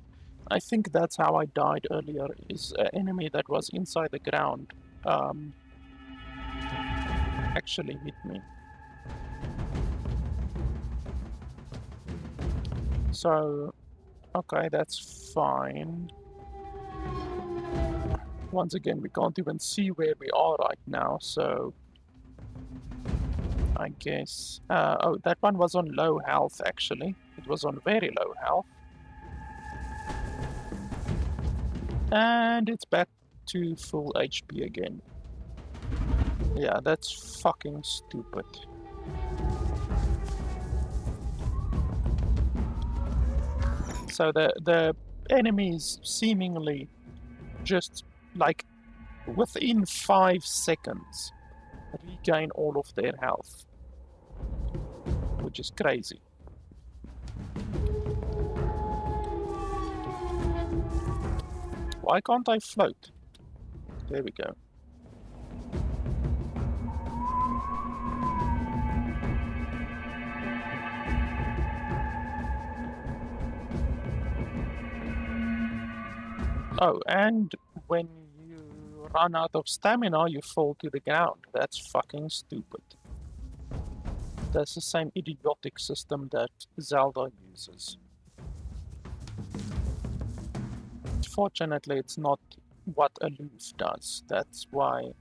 I think that's how I died earlier, is an enemy that was inside the ground actually hit me. So, okay, that's fine. Once again, we can't even see where we are right now, so I guess... oh, that one was on low health, actually. It was on very low health. And it's back to full HP again. Yeah, that's fucking stupid. So the enemies seemingly just, like, within 5 seconds regain all of their health, which is crazy. Why can't I float? There we go. Oh, and when you run out of stamina, you fall to the ground. That's fucking stupid. That's the same idiotic system that Zelda uses. Fortunately, it's not what Aloof does. That's why...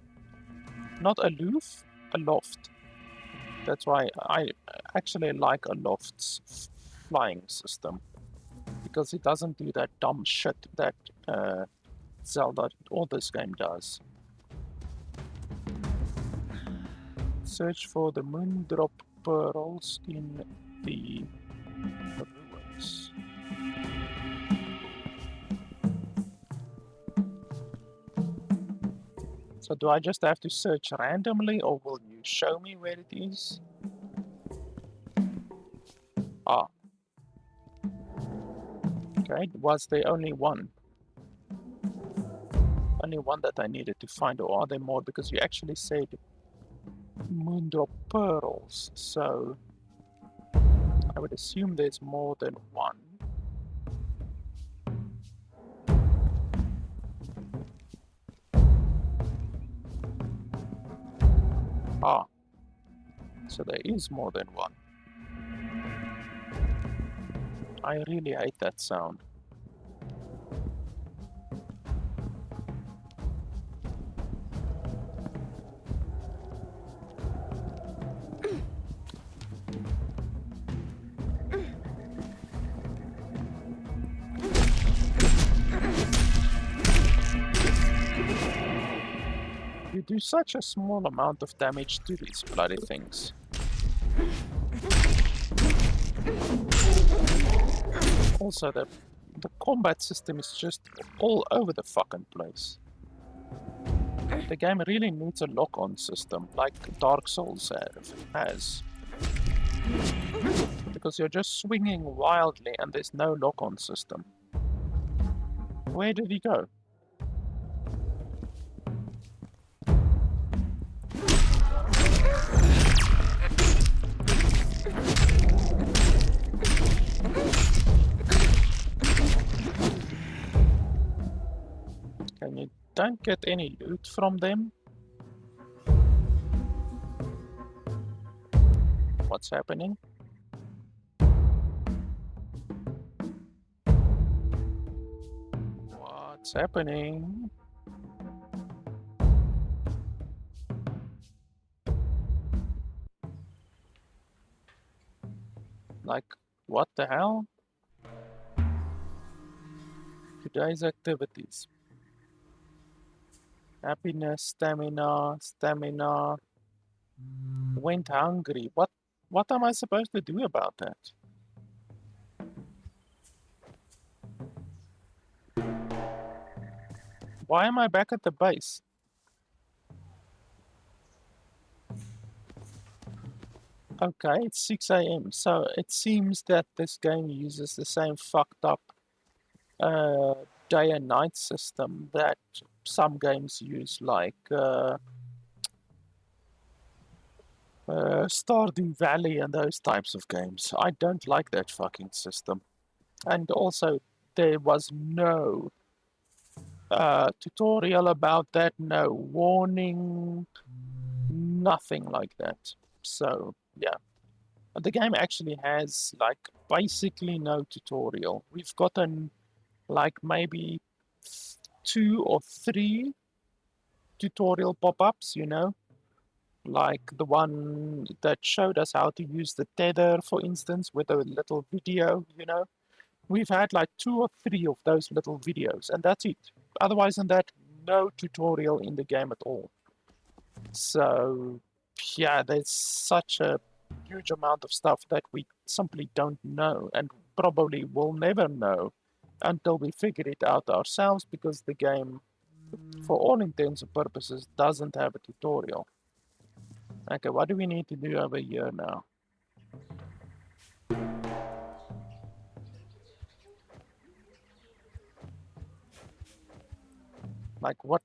Not Aloof, Aloft. That's why I actually like Aloft's flying system. Because it doesn't do that dumb shit that Zelda or this game does. Search for the Moondrop pearls in the ruins. So do I just have to search randomly, or will you show me where it is? Ah. Okay, was there only one? Only one that I needed to find, or are there more? Because you actually said Moondrop pearls, so I would assume there's more than one. Ah, so there is more than one. I really hate that sound. You do such a small amount of damage to these bloody things. Also, the combat system is just all over the fucking place. The game really needs a lock-on system, like Dark Souls has. Because you're just swinging wildly and there's no lock-on system. Where did he go? And you don't get any loot from them? What's happening? What? What's happening? Like, what the hell? Today's activities. Happiness, stamina. Went hungry. What am I supposed to do about that? Why am I back at the base? Okay, it's 6 a.m. So it seems that this game uses the same fucked up uh, day and night system that some games use, like Stardew Valley and those types of games. I don't like that fucking system. And also, there was no tutorial about that, no warning, nothing like that. So, yeah. The game actually has, like, basically no tutorial. We've gotten, like, maybe 2 or 3 tutorial pop-ups, you know? Like the one that showed us how to use the tether, for instance, with a little video, you know? We've had like 2 or 3 of those little videos, and that's it. Otherwise than that, no tutorial in the game at all. So, yeah, there's such a huge amount of stuff that we simply don't know and probably will never know until we figure it out ourselves, because the game, for all intents and purposes, doesn't have a tutorial. Okay, what do we need to do over here now? Like, what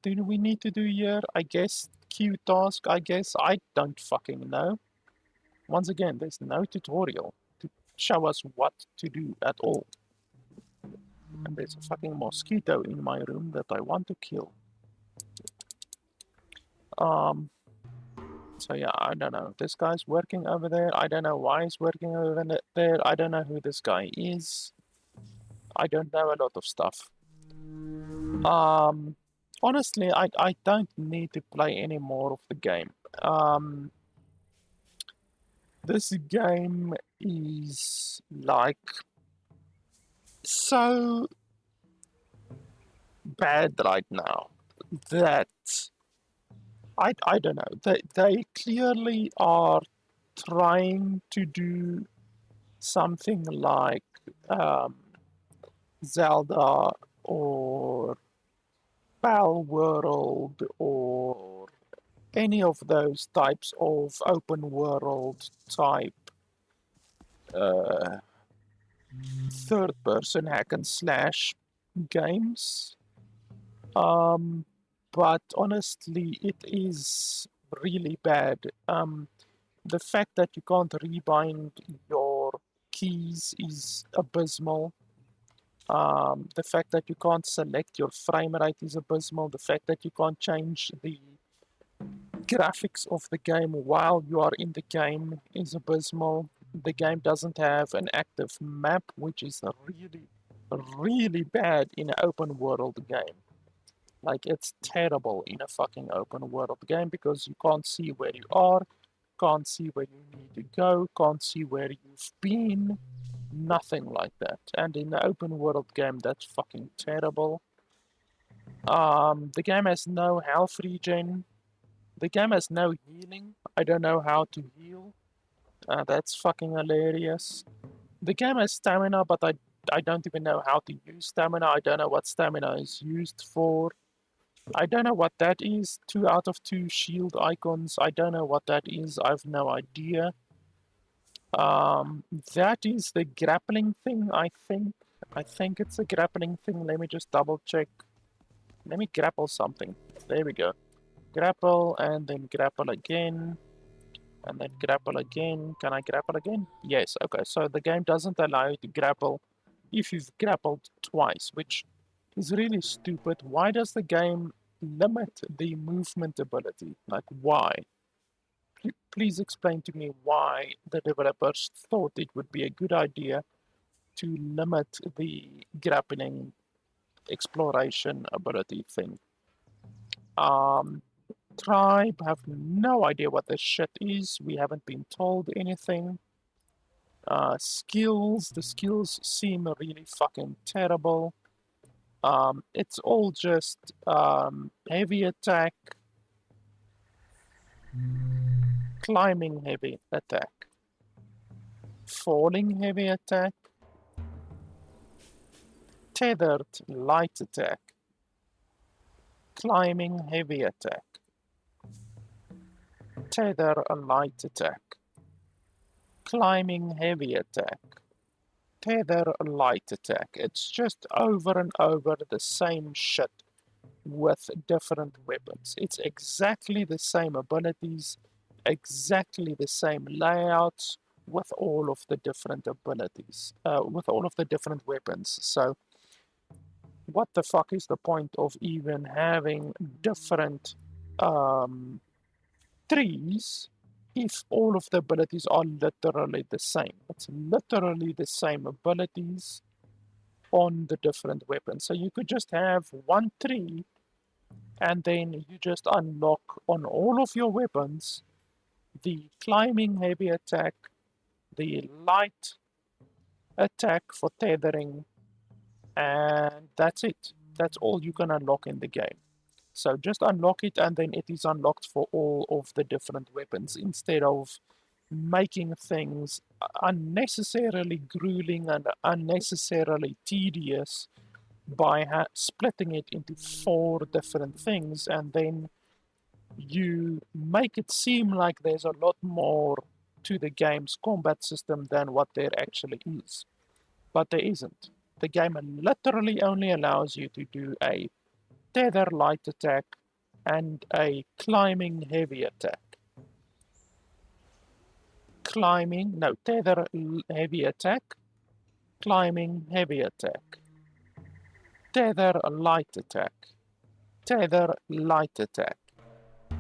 do we need to do here? I guess Q task, I guess. I don't fucking know. Once again, there's no tutorial to show us what to do at all. And there's a fucking mosquito in my room that I want to kill. Um, so yeah, I don't know. This guy's working over there. I don't know why he's working over there. I don't know who this guy is. I don't know a lot of stuff. Honestly, I don't need to play any more of the game. This game is like so bad right now that I don't know. They clearly are trying to do something like um, Zelda or Palworld or any of those types of open world type uh, third person hack and slash games. But honestly, it is really bad. The fact that you can't rebind your keys is abysmal. The fact that you can't select your frame rate is abysmal. The fact that you can't change the graphics of the game while you are in the game is abysmal. The game doesn't have an active map, which is really, really bad in an open world game. Like, it's terrible in a fucking open world game because you can't see where you are, can't see where you need to go, can't see where you've been, nothing like that. And in the open world game, that's fucking terrible. The game has no health regen. The game has no healing. I don't know how to heal. That's fucking hilarious. The game has stamina, but I don't even know how to use stamina. I don't know what stamina is used for. I don't know what that is. 2 out of 2 shield icons. I don't know what that is. I've no idea. That is the grappling thing, I think. I think it's a grappling thing. Let me just double check. Let me grapple something. There we go. Grapple and then grapple again. And then grapple again. Can I grapple again? Yes, okay. So the game doesn't allow you to grapple if you've grappled twice, which is really stupid. Why does the game limit the movement ability? Like, why? Please explain to me why the developers thought it would be a good idea to limit the grappling exploration ability thing. Tribe have no idea what this shit is. We haven't been told anything. Skills, the skills seem really fucking terrible. It's all just heavy attack, climbing heavy attack, falling heavy attack, tethered light attack, climbing heavy attack, tether light attack, climbing heavy attack, tether light attack. It's just over and over the same shit with different weapons. It's exactly the same abilities, exactly the same layouts with all of the different abilities, with all of the different weapons. So what the fuck is the point of even having different trees if all of the abilities are literally the same? It's literally the same abilities on the different weapons. So you could just have one tree and then you just unlock on all of your weapons the climbing heavy attack, the light attack for tethering, and that's it. That's all you can unlock in the game. So just unlock it and then it is unlocked for all of the different weapons instead of making things unnecessarily grueling and unnecessarily tedious by splitting it into 4 different things, and then you make it seem like there's a lot more to the game's combat system than what there actually is. But there isn't. The game literally only allows you to do a tether light attack and a climbing heavy attack. Tether heavy attack, climbing heavy attack, tether light attack, tether light attack,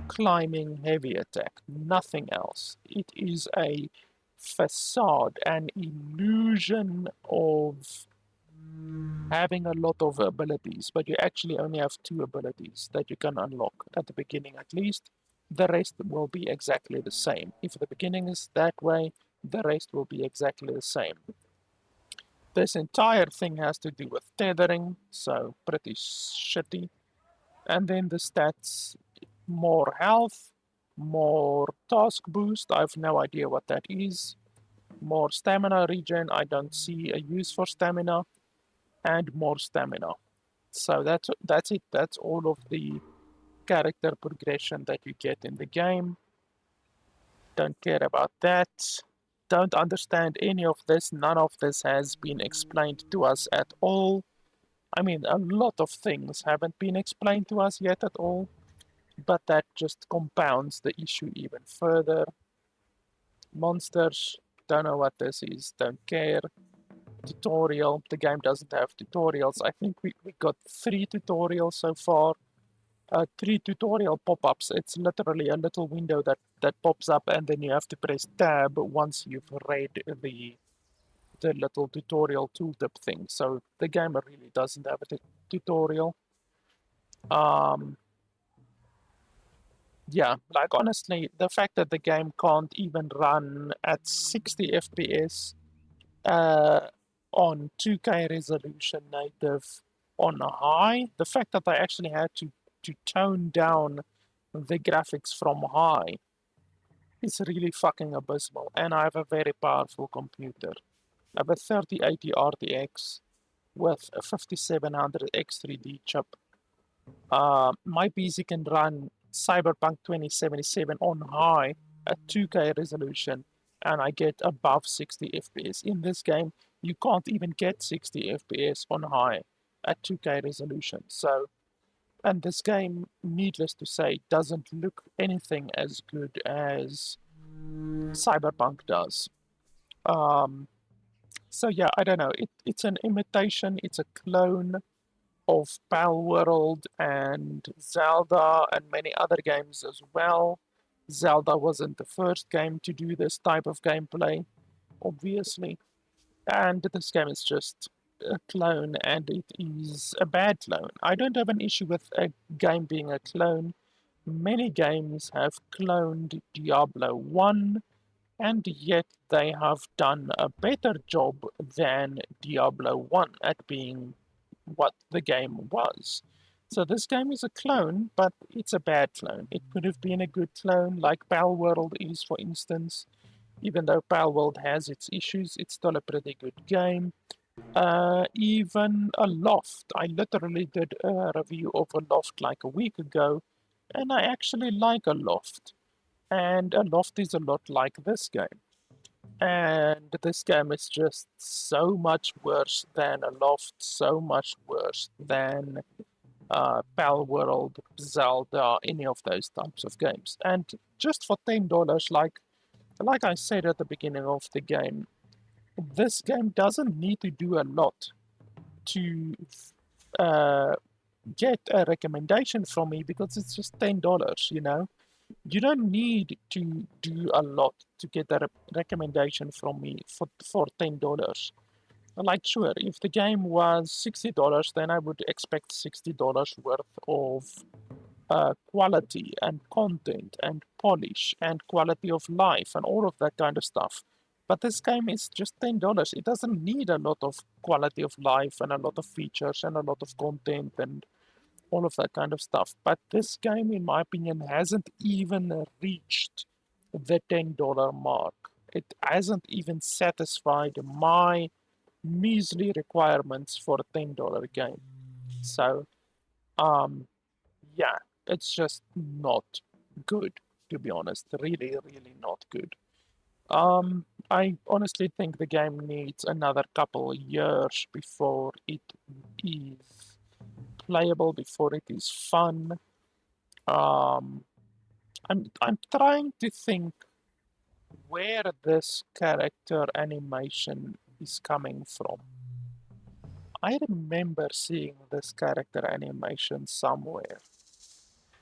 climbing heavy attack, nothing else. It is a facade, an illusion of having a lot of abilities, but you actually only have 2 abilities that you can unlock at the beginning at least. The rest will be exactly the same. If the beginning is that way, the rest will be exactly the same. This entire thing has to do with tethering, so pretty shitty. And then the stats, more health, more task boost, I have no idea what that is. More stamina regen, I don't see a use for stamina, and more stamina. So that's it. That's all of the character progression that you get in the game. Don't care about that. Don't understand any of this. None of this has been explained to us at all. I mean, a lot of things haven't been explained to us yet at all, but that just compounds the issue even further. Monsters, don't know what this is, don't care. Tutorial, the game doesn't have tutorials. I think we got 3 tutorials so far. 3 tutorial pop-ups. It's literally a little window that pops up and then you have to press tab once you've read the little tutorial tooltip thing. So the game really doesn't have a tutorial. Yeah, like honestly, the fact that the game can't even run at 60 FPS on 2K resolution native on high, the fact that I actually had to tone down the graphics from high is really fucking abysmal. And I have a very powerful computer. I have a 3080 RTX with a 5700 X3D chip. My PC can run Cyberpunk 2077 on high at 2K resolution, and I get above 60 FPS. In this game, you can't even get 60 FPS on high at 2K resolution. So, and this game, needless to say, doesn't look anything as good as Cyberpunk does. So yeah, I don't know. It's an imitation. It's a clone of Palworld and Zelda and many other games as well. Zelda wasn't the first game to do this type of gameplay, obviously. And this game is just, a clone and it is a bad clone. I don't have an issue with a game being a clone. Many games have cloned Diablo 1, and yet they have done a better job than Diablo 1 at being what the game was. So this game is a clone, but it's a bad clone. It could have been a good clone, like Palworld is, for instance. Even though Palworld has its issues, it's still a pretty good game. Even a Loft. I literally did a review of a Loft like a week ago, and I actually like a Loft. And a Loft is a lot like this game. And this game is just so much worse than a Loft, so much worse than Palworld, Zelda, any of those types of games. And just for $10, like I said at the beginning of the game, this game doesn't need to do a lot to uh, get a recommendation from me because it's just $10, you know? You don't need to do a lot to get a recommendation from me for $10. Like, sure, if the game was $60, then I would expect $60 worth of quality and content and polish and quality of life and all of that kind of stuff. But this game is just $10. It doesn't need a lot of quality of life and a lot of features and a lot of content and all of that kind of stuff. But this game, in my opinion, hasn't even reached the $10 mark. It hasn't even satisfied my measly requirements for a $10 game. So, um, yeah, it's just not good, to be honest. Really, really not good. I honestly think the game needs another couple years before it is playable, before it is fun. Um, I'm trying to think where this character animation is coming from. I remember seeing this character animation somewhere,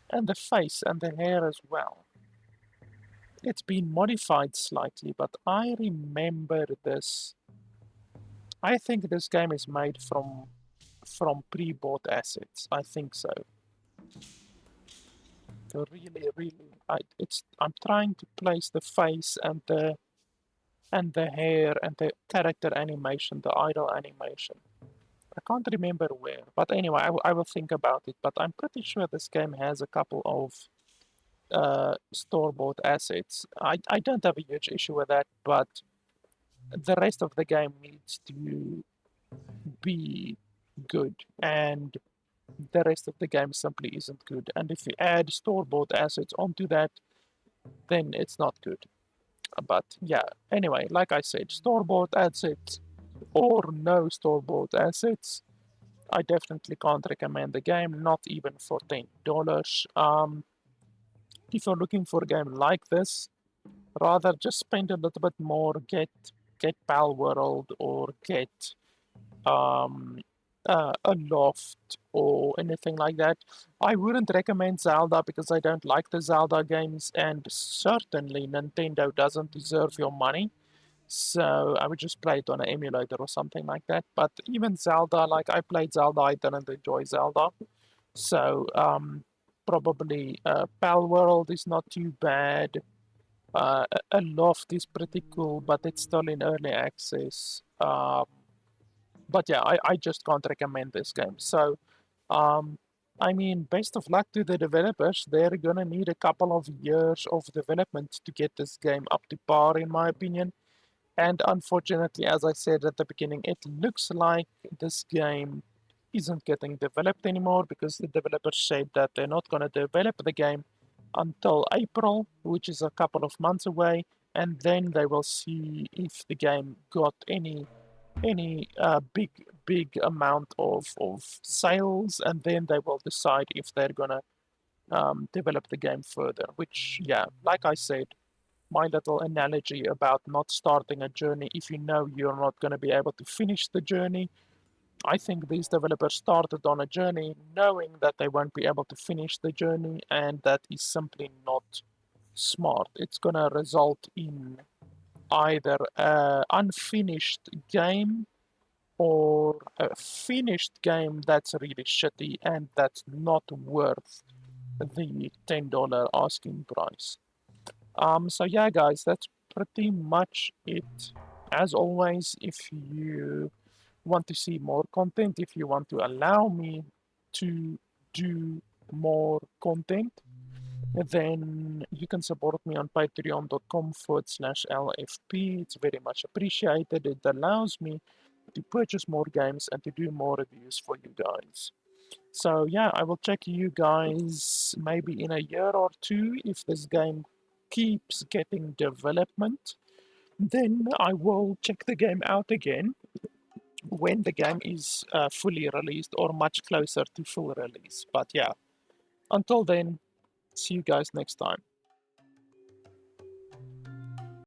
and the face and the hair as well. It's been modified slightly, but I remember this. I think this game is made from pre-bought assets. I think so. Really, really, I'm trying to place the face and the hair and the character animation, the idle animation. I can't remember where, but anyway, I will think about it. But I'm pretty sure this game has a couple of store-bought assets. I don't have a huge issue with that, but the rest of the game needs to be good, and the rest of the game simply isn't good. And if you add store-bought assets onto that, then it's not good. But yeah, anyway, like I said, store-bought assets or no store-bought assets, I definitely can't recommend the game, not even for $10. If you're looking for a game like this, rather just spend a little bit more, get Palworld or get um, a Loft or anything like that. I wouldn't recommend Zelda because I don't like the Zelda games, and certainly Nintendo doesn't deserve your money. So I would just play it on an emulator or something like that. But even Zelda, like I played Zelda, I didn't enjoy Zelda. So probably Palworld is not too bad. A Loft is pretty cool, but it's still in early access. But yeah, I just can't recommend this game. So, um, I mean, best of luck to the developers. They're gonna need a couple of years of development to get this game up to par, in my opinion. And unfortunately, as I said at the beginning, it looks like this game isn't getting developed anymore because the developers said that they're not going to develop the game until April, which is a couple of months away, and then they will see if the game got any big amount of sales, and then they will decide if they're gonna develop the game further. Which, yeah, like I said, my little analogy about not starting a journey if you know you're not going to be able to finish the journey. I think these developers started on a journey knowing that they won't be able to finish the journey, and that is simply not smart. It's going to result in either an unfinished game or for a finished game that's really shitty and that's not worth the $10 asking price. So yeah, guys, that's pretty much it. As always, if you want to see more content, if you want to allow me to do more content, then you can support me on patreon.com/LFP. It's very much appreciated. It allows me to purchase more games and to do more reviews for you guys. So yeah, I will check you guys maybe in a year or two if this game keeps getting development. Then I will check the game out again when the game is fully released or much closer to full release. But yeah, until then, see you guys next time.